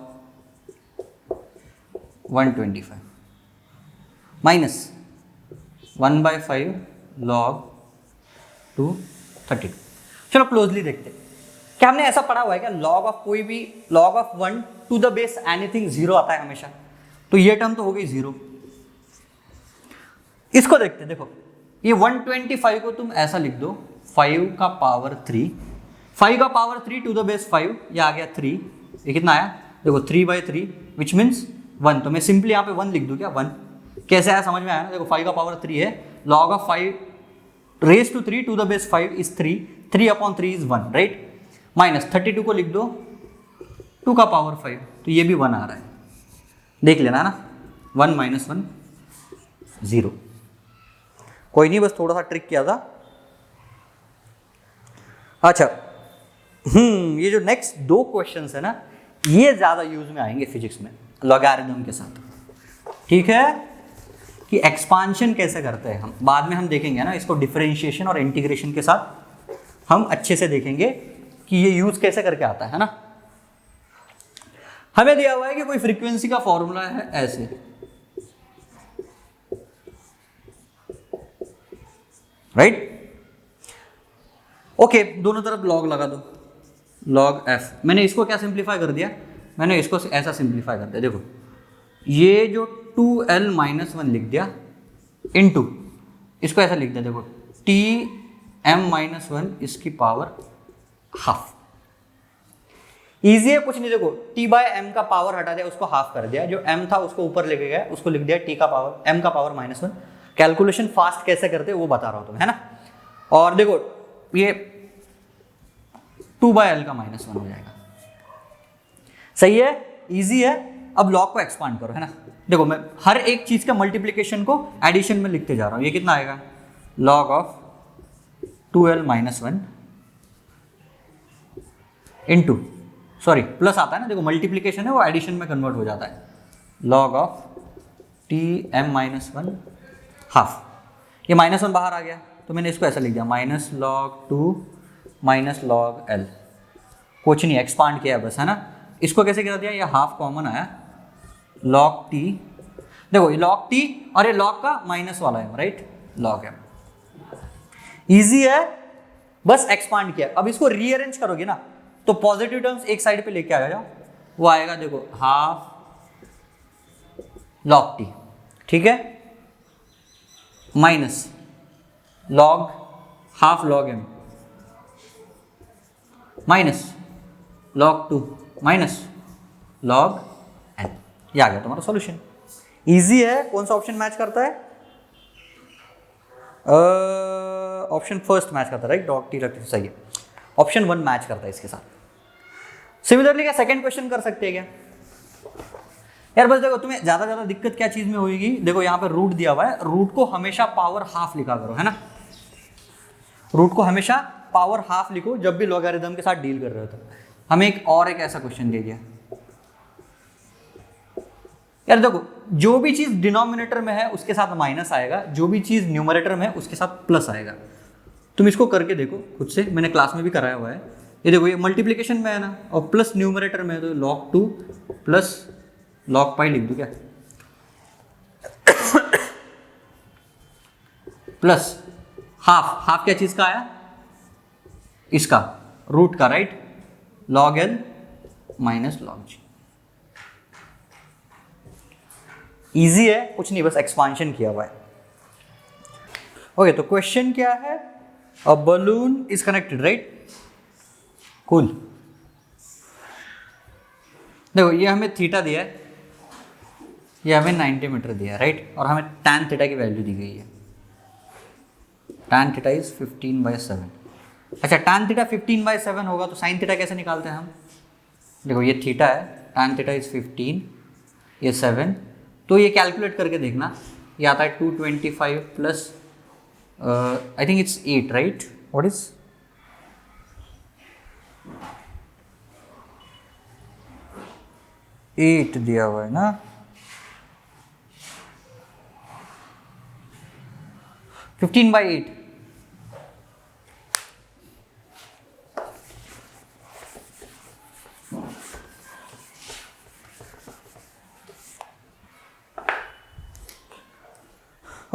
125 minus 1/5 log 232। चलो क्लोजली देखते हैं, क्या हमने ऐसा पढ़ा हुआ है क्या, log ऑफ कोई भी, log of 1 to the base anything 0 आता है हमेशा, तो ये टर्म तो हो गई 0। इसको देखते हैं, देखो ये 125 को तुम ऐसा लिख दो 5 का पावर 3, 5 का पावर 3 टू द बेस 5, ये आ गया 3, ये कितना आया, देखो 3/3 विच मीन्स 1, तो मैं सिंपली यहाँ पे 1 लिख दूं क्या, 1 कैसे आया समझ में आया ना। देखो 5 का पावर 3 है, log of 5 raise to 3 to the base 5 is 3, 3/3 is 1, right. Minus 32 को लिख दो 2 का पावर 5, तो ये भी 1 आ रहा है, देख लेना ना, 1 - 1 0। कोई नहीं, बस थोड़ा सा ट्रिक किया था। अच्छा, ये जो नेक्स्ट 2 क्वेश्चंस है ना, ये ज्यादा यूज में आएंगे फिजिक्स में लॉगरिथम के साथ, ठीक है। कि एक्सपांशन कैसे करते हैं हम बाद में हम देखेंगे ना, इसको डिफरेंशिएशन और इंटीग्रेशन के साथ हम अच्छे से देखेंगे कि ये यूज कैसे करके आता है ना। हमें दिया हुआ है कि कोई फ्रीक्वेंसी का फॉर्मूला है ऐसे, राइट। ओके दोनों तरफ लॉग लगा दो, लॉग एफ। मैंने इसको क्या सिंप्लीफाई कर दिया, मैंने इसको ऐसा सिंप्लीफाई कर दिया, देखो ये जो 2l - 1 लिख दिया इनटू इसको ऐसा लिख दिया, देखो Tm-1 इसकी पावर हाफ। इजी है, कुछ नहीं, देखो T/m का पावर हटा दिया, उसको हाफ कर दिया, जो m था उसको ऊपर लेके गया, उसको लिख दिया T का पावर m का पावर -1। कैलकुलेशन फास्ट कैसे करते हैं वो बता रहा हूं तुम्हें, है ना। और देखो ये 2/l का -1 हो जाएगा, सही है, इजी है। अब लॉग को एक्सपांड करो, है ना। देखो मैं हर एक चीज का मल्टीप्लीकेशन को एडिशन में लिखते जा रहा हूं। ये कितना आएगा, log of 2l - 1 into, sorry plus आता है ना, देखो मल्टीप्लीकेशन है वो एडिशन में कन्वर्ट हो जाता है, लॉग ऑफ Tm-1 हाफ। ये -1 बाहर आ गया तो मैंने इसको ऐसा लिख दिया -log2 -log l, कुछ नहीं एक्सपांड किया बस, है ना। इसको कैसे कर दिया, ये हाफ कॉमन आया, log t, देखो ये log t और ये log का माइनस वाला है, राइट, log m। इजी है, बस एक्सपांड किया। अब इसको रीअरेंज करोगे ना तो पॉजिटिव टर्म्स एक साइड पे लेके आ जाओ, वो आएगा देखो हाफ log t, ठीक है, minus log half log m minus log 2 minus log n। ये आ गया तुम्हारा सॉल्यूशन। इजी है, कौन सा ऑप्शन मैच करता है, ऑप्शन फर्स्ट मैच करता है, राइट, डॉट टी रखते सही है, ऑप्शन 1 मैच करता है इसके साथ। सिमिलरली क्या सेकंड क्वेश्चन कर सकते हैं क्या यार, बस देखो तुम्हें ज्यादा दिक्कत क्या चीज में होगी, देखो यहाँ पे रूट दिया हुआ है, रूट को हमेशा पावर हाफ लिखा करो, है ना, रूट को हमेशा पावर हाफ लिखो जब भी लॉगरिथम के साथ डील कर रहे हो। तो हमें एक ऐसा क्वेश्चन दे दिया यार, देखो जो भी चीज डिनोमिनेटर में है उसके साथ माइनस आएगा, जो भी चीज न्यूमरेटर में है उसके साथ प्लस आएगा। तुम इसको करके देखो खुद से, मैंने क्लास में भी कराया हुआ है। ये देखो ये मल्टीप्लिकेशन में है ना, और प्लस न्यूमरेटर में है तो log 2 प्लस log पाई लिख दूं क्या, प्लस हाफ क्या चीज का आया, इसका रूट का, right, log l minus log g। Easy है, कुछ नहीं, बस एक्सपांशन किया हुआ है। ओके तो क्वेश्चन क्या है, a balloon is connected, right, cool. देखो ये हमें थीटा दिया है, ये हमें 90 मीटर दिया है, राइट, और हमें tan थीटा की वैल्यू दी गई है, tan थीटा इज 15/7। अच्छा tan थीटा 15/7 होगा तो sin थीटा कैसे निकालते हैं हम, देखो ये थीटा है, tan थीटा इज 15, ये 7, तो ये कैलकुलेट करके देखना, ये आता है 225 plus I think it's 8, right, what is 8 दिया हुआ है ना, 15/8,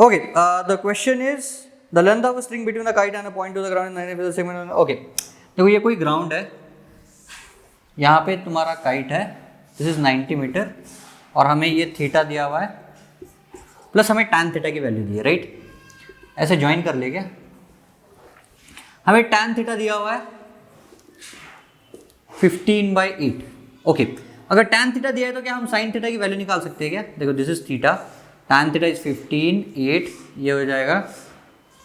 okay, the question is the length of a string between the kite and a point to the ground in 90 meters segment। okay, देखो ये कोई ग्राउंड है, यहाँ पे तुम्हारा काइट है, दिस इज 90 मीटर, और हमें ये थीटा दिया हुआ है प्लस हमें tan थीटा की वैल्यू दी है, राइट, ऐसे ज्वाइन कर ले क्या, हमें tan थीटा दिया हुआ है 15/8। ओके अगर tan थीटा दिया है तो क्या हम sin थीटा की वैल्यू निकाल सकते हैं क्या, देखो this is theta, tan theta is 15/8, ये हो जाएगा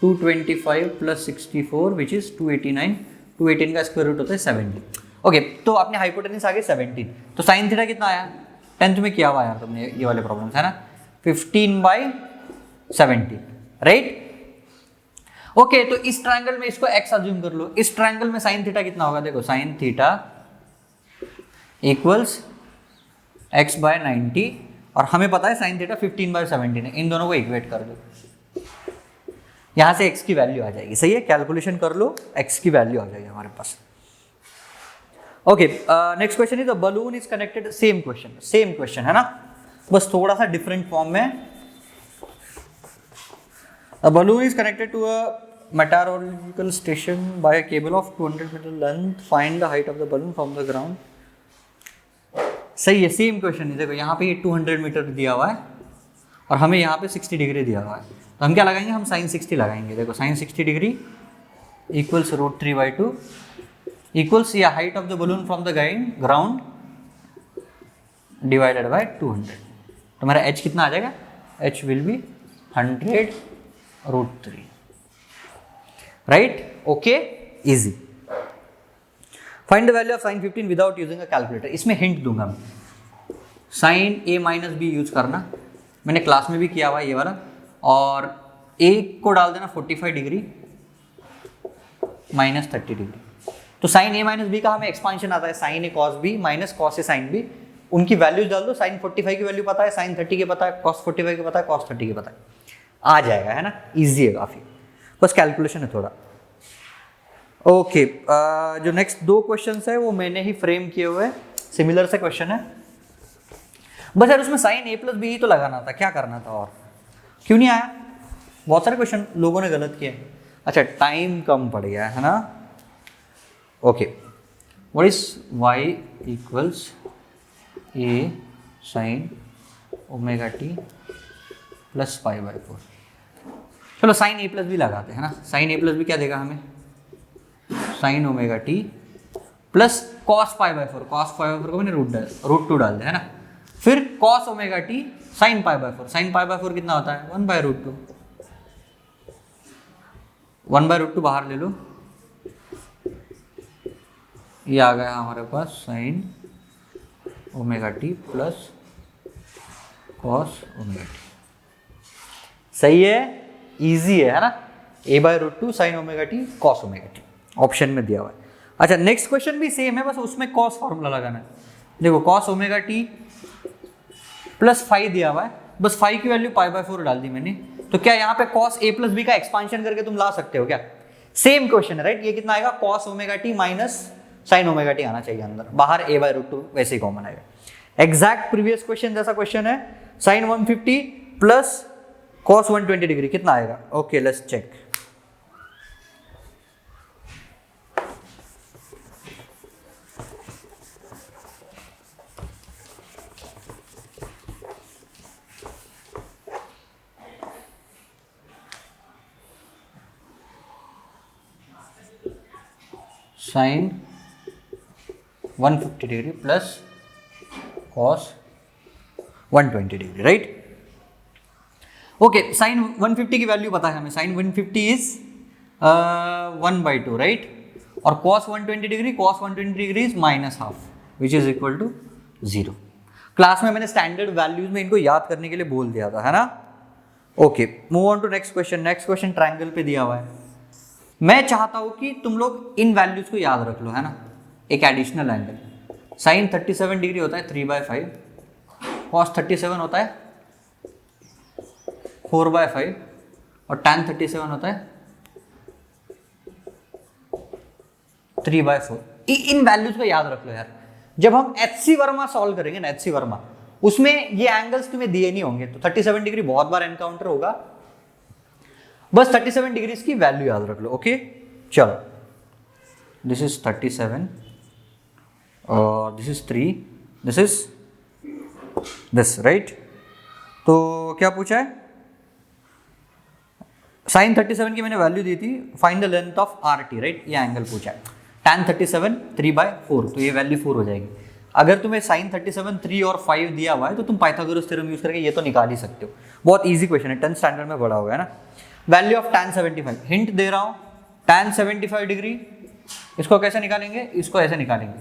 225 प्लस 64 विच इज 289, 218 का स्क्वायर रूट होता है 70। ओके तो अपने हाइपोटेनस आ गए 17, तो sin थीटा कितना आया, 10th में किया हुआ यार तुमने ये वाले प्रॉब्लम्स, है ना, 15/70, राइट। ओके तो इस ट्रायंगल में इसको x अज्यूम कर लो, इस ट्रायंगल में sin थीटा कितना होगा, देखो sin थीटा इक्वल्स x/90, और हमें पता है sin थीटा 15/17 है, इन दोनों को इक्वेट कर दो, यहां से x की वैल्यू आ जाएगी, सही है, कैलकुलेशन कर लो, x की वैल्यू आ जाएगी हमारे पास। Okay next question is the balloon is connected, same question है ना, बस थोड़ा सा डिफरेंट फॉर्म में। A balloon is connected to a meteorological station by a cable of 200 meter length, find the height of the balloon from the ground. सही है, same question है। देखो यहाँ पे ये 200 मीटर दिया हुआ है और हमें यहाँ पे 60 डिग्री दिया हुआ है, तो हम क्या लगाएंगे, हम साइन 60 लगाएंगे। देखो साइन 60 डिग्री इक्वल्स √3/2 इक्वल्स या height of the balloon from the ground divided by 200। तो मेरा h कितना आ जाएगा, h will be 100√3, right? Okay, easy. Find the value of sine 15 without using a calculator. इसमें हिंट दूंगा मैं, साइन a - b यूज करना, मैंने क्लास में भी किया हुआ है ये वाला, और a को डाल देना 45 डिग्री -30 डिग्री। तो साइन a - b का हमें एक्सपांशन आता है साइन a cos b माइनस कॉस a साइन b, उनकी वैल्यूज डाल दो। साइन 45 की वैल्यू पता है, साइन 30 के पता है, कॉस 45 के पता है, कॉस 30 के पता है, आ जाएगा, है ना? इजी है काफी, बस कैलकुलेशन है थोड़ा। ओके, जो नेक्स्ट 2 क्वेश्चंस है वो मैंने ही फ्रेम किए हुए, सिमिलर से क्वेश्चन है, बस यार उसमें साइन a + b ही तो लगाना था, क्या करना था और क्यों नहीं आया? बहुत सारे क्वेश्चन लोगों ने गलत किए। अच्छा, टाइम कम पड़ गया है ना? Okay, what is y equals a sine ω t + π/4। चलो साइन a + b लगाते हैं ना। साइन a + b क्या देगा हमें, sine ω t plus cos π/4। Cos π/4 को मैंने √2 डाल दिया है ना। फिर कॉस ω t साइन π/4। साइन π/4 कितना होता है, 1/√2। 1/√2 बाहर ले लो, ये आ गया हमारे पास sine ω t plus cos ω t। सही है, इजी है ना? a/√2 sine ω t cos ω t option में दिया हुआ है। अच्छा, नेक्स्ट क्वेश्चन भी सेम है, बस उसमें कॉस फॉर्मूला लगाना है। देखो कॉस ω t प्लस फाई दिया हुआ है, बस फाई की वैल्यू π/4 डाल दी मैंने। तो क्या यहाँ पे कॉस a + b का एक्सपांशन करके तुम ला सकते हो क्या? सेम क्वेश्चन है, राइट? ये कितना आएगा, cos ω t minus sine ω t आना चाहिए अंदर, बाहर a/√2 वैसे ही कॉमन आएगा। एग्जैक्ट प्रीवियस क्वेश्चन जैसा क्वेश्चन है, साइन 150 प्लस कॉस 120 डिग्री कितना आएगा? Okay, let's check. Sine 150 degree plus cos 120 degree, right? Okay, sine 150 की वैल्यू पता है हमें, साइन 150 इज 1/2, राइट? और cos 120 degree is -½ which is equal to 0। Class में मैंने स्टैंडर्ड वैल्यूज में इनको याद करने के लिए बोल दिया था, है ना? Okay, move on to next question. Next question triangle पे दिया हुआ है। मैं चाहता हूं कि तुम लोग इन वैल्यूज को याद रख लो, है ना? एक एडिशनल एंगल, साइन 37 डिग्री होता है 3/5, कॉस 37 होता है 4/5 और tan 37 होता है 3/4। इन वैल्यूज को याद रख लो यार। जब हम HC वर्मा सॉल्व करेंगे ना, HC वर्मा, उसमें ये एंगल्स तुम्हें दिए नहीं होंगे, तो 37 डिग्री बहुत बार एनकाउंटर होगा, बस 37 डिग्रीज की वैल्यू याद रख लो। ओके, चलो, दिस इज 37 और this is 3, this is this, right? तो क्या पूछा है, साइन 37 की मैंने वैल्यू दी थी, find the length of RT, right? ये एंगल पूछा है, tan 37 3/4, तो ये वैल्यू 4 हो जाएगी। अगर तुम्हें साइन 37 3 और 5 दिया हुआ है तो तुम पाइथागोरस थ्योरम यूज करके ये तो निकाल ही सकते हो। बहुत इजी क्वेश्चन है, 10th स्टैंडर्ड में पढ़ा हुआ है ना। वैल्यू ऑफ tan 75, हिंट दे रहा हूं, tan 75 डिग्री, इसको कैसे निकालेंगे, इसको ऐसे निकालेंगे,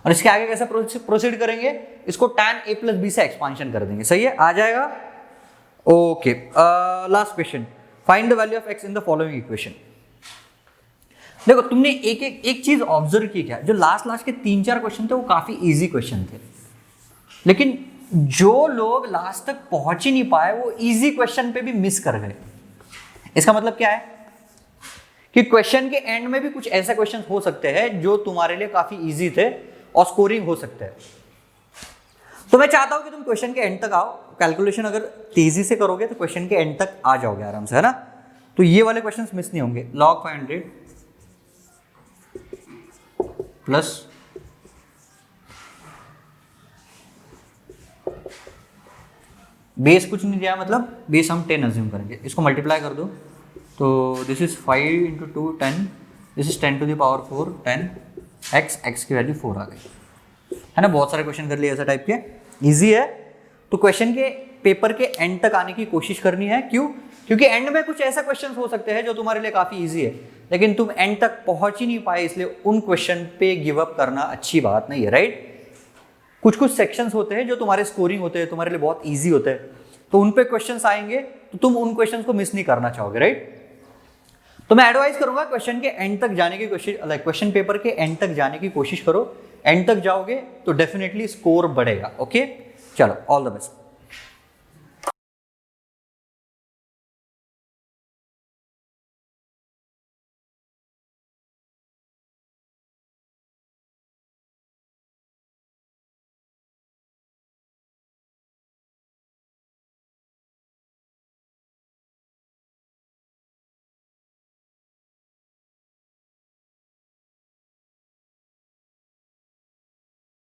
और इसके आगे कैसे प्रोसीड करेंगे, इसको tan a + b से एक्सपांशन कर देंगे। सही है, आ जाएगा। Okay, last question, find the value of x in the following equation. देखो तुमने एक चीज ऑब्जर्व की क्या, जो लास्ट के 3-4 क्वेश्चन थे वो काफी इजी क्वेश्चन थे, लेकिन जो लोग लास्ट तक पहुंच ही नहीं पाए वो इजी क्वेश्चन पे भी मिस कर गए। इसका मतलब क्या है कि क्वेश्चन के एंड में भी कुछ ऐसे क्वेश्चन हो सकते हैं जो तुम्हारे लिए काफी इजी थे और स्कोरिंग हो सकते हैं। तो मैं चाहता हूं कि तुम क्वेश्चन के एंड तक आओ, कैलकुलेशन अगर तेजी से करोगे तो क्वेश्चन के एंड तक आ जाओगे आराम से, है ना। तो ये वाले क्वेश्चंस मिस नहीं होंगे। log 500 प्लस बेस कुछ नहीं दिया, मतलब बेस हम 10 अज्यूम करेंगे, इसको मल्टीप्लाई कर दो तो this is 5 × 2 10, this is 10 to the power 4 10 x की वैल्यू 4 आ गई, है ना। बहुत सारे क्वेश्चन कर लिए ऐसा टाइप के, इजी है। तो क्वेश्चन के पेपर के एंड तक आने की कोशिश करनी है। क्यों? क्योंकि एंड में कुछ ऐसा क्वेश्चन हो सकते हैं जो तुम्हारे लिए काफी इजी है, लेकिन तुम एंड तक पहुंच ही नहीं पाए, इसलिए उन क्वेश्चन पे गिव अप करना अच्छी बात नहीं है, राइट। कुछ कुछ सेक्शंस होते हैं जो तुम्हारे स्कोरिंग होते हैं, तुम्हारे लिए बहुत इजी होते हैं, तो उन पे क्वेश्चंस आएंगे तो तुम उन क्वेश्चंस को मिस नहीं करना चाहोगे, राइट। तो मैं एडवाइस करूंगा क्वेश्चन के एंड तक जाने की कोशिश, क्वेश्चन पेपर के एंड तक जाने की कोशिश करो। एंड तक जाओगे तो डेफिनेटली स्कोर बढ़ेगा। ओके, चलो, ऑल द बेस्ट।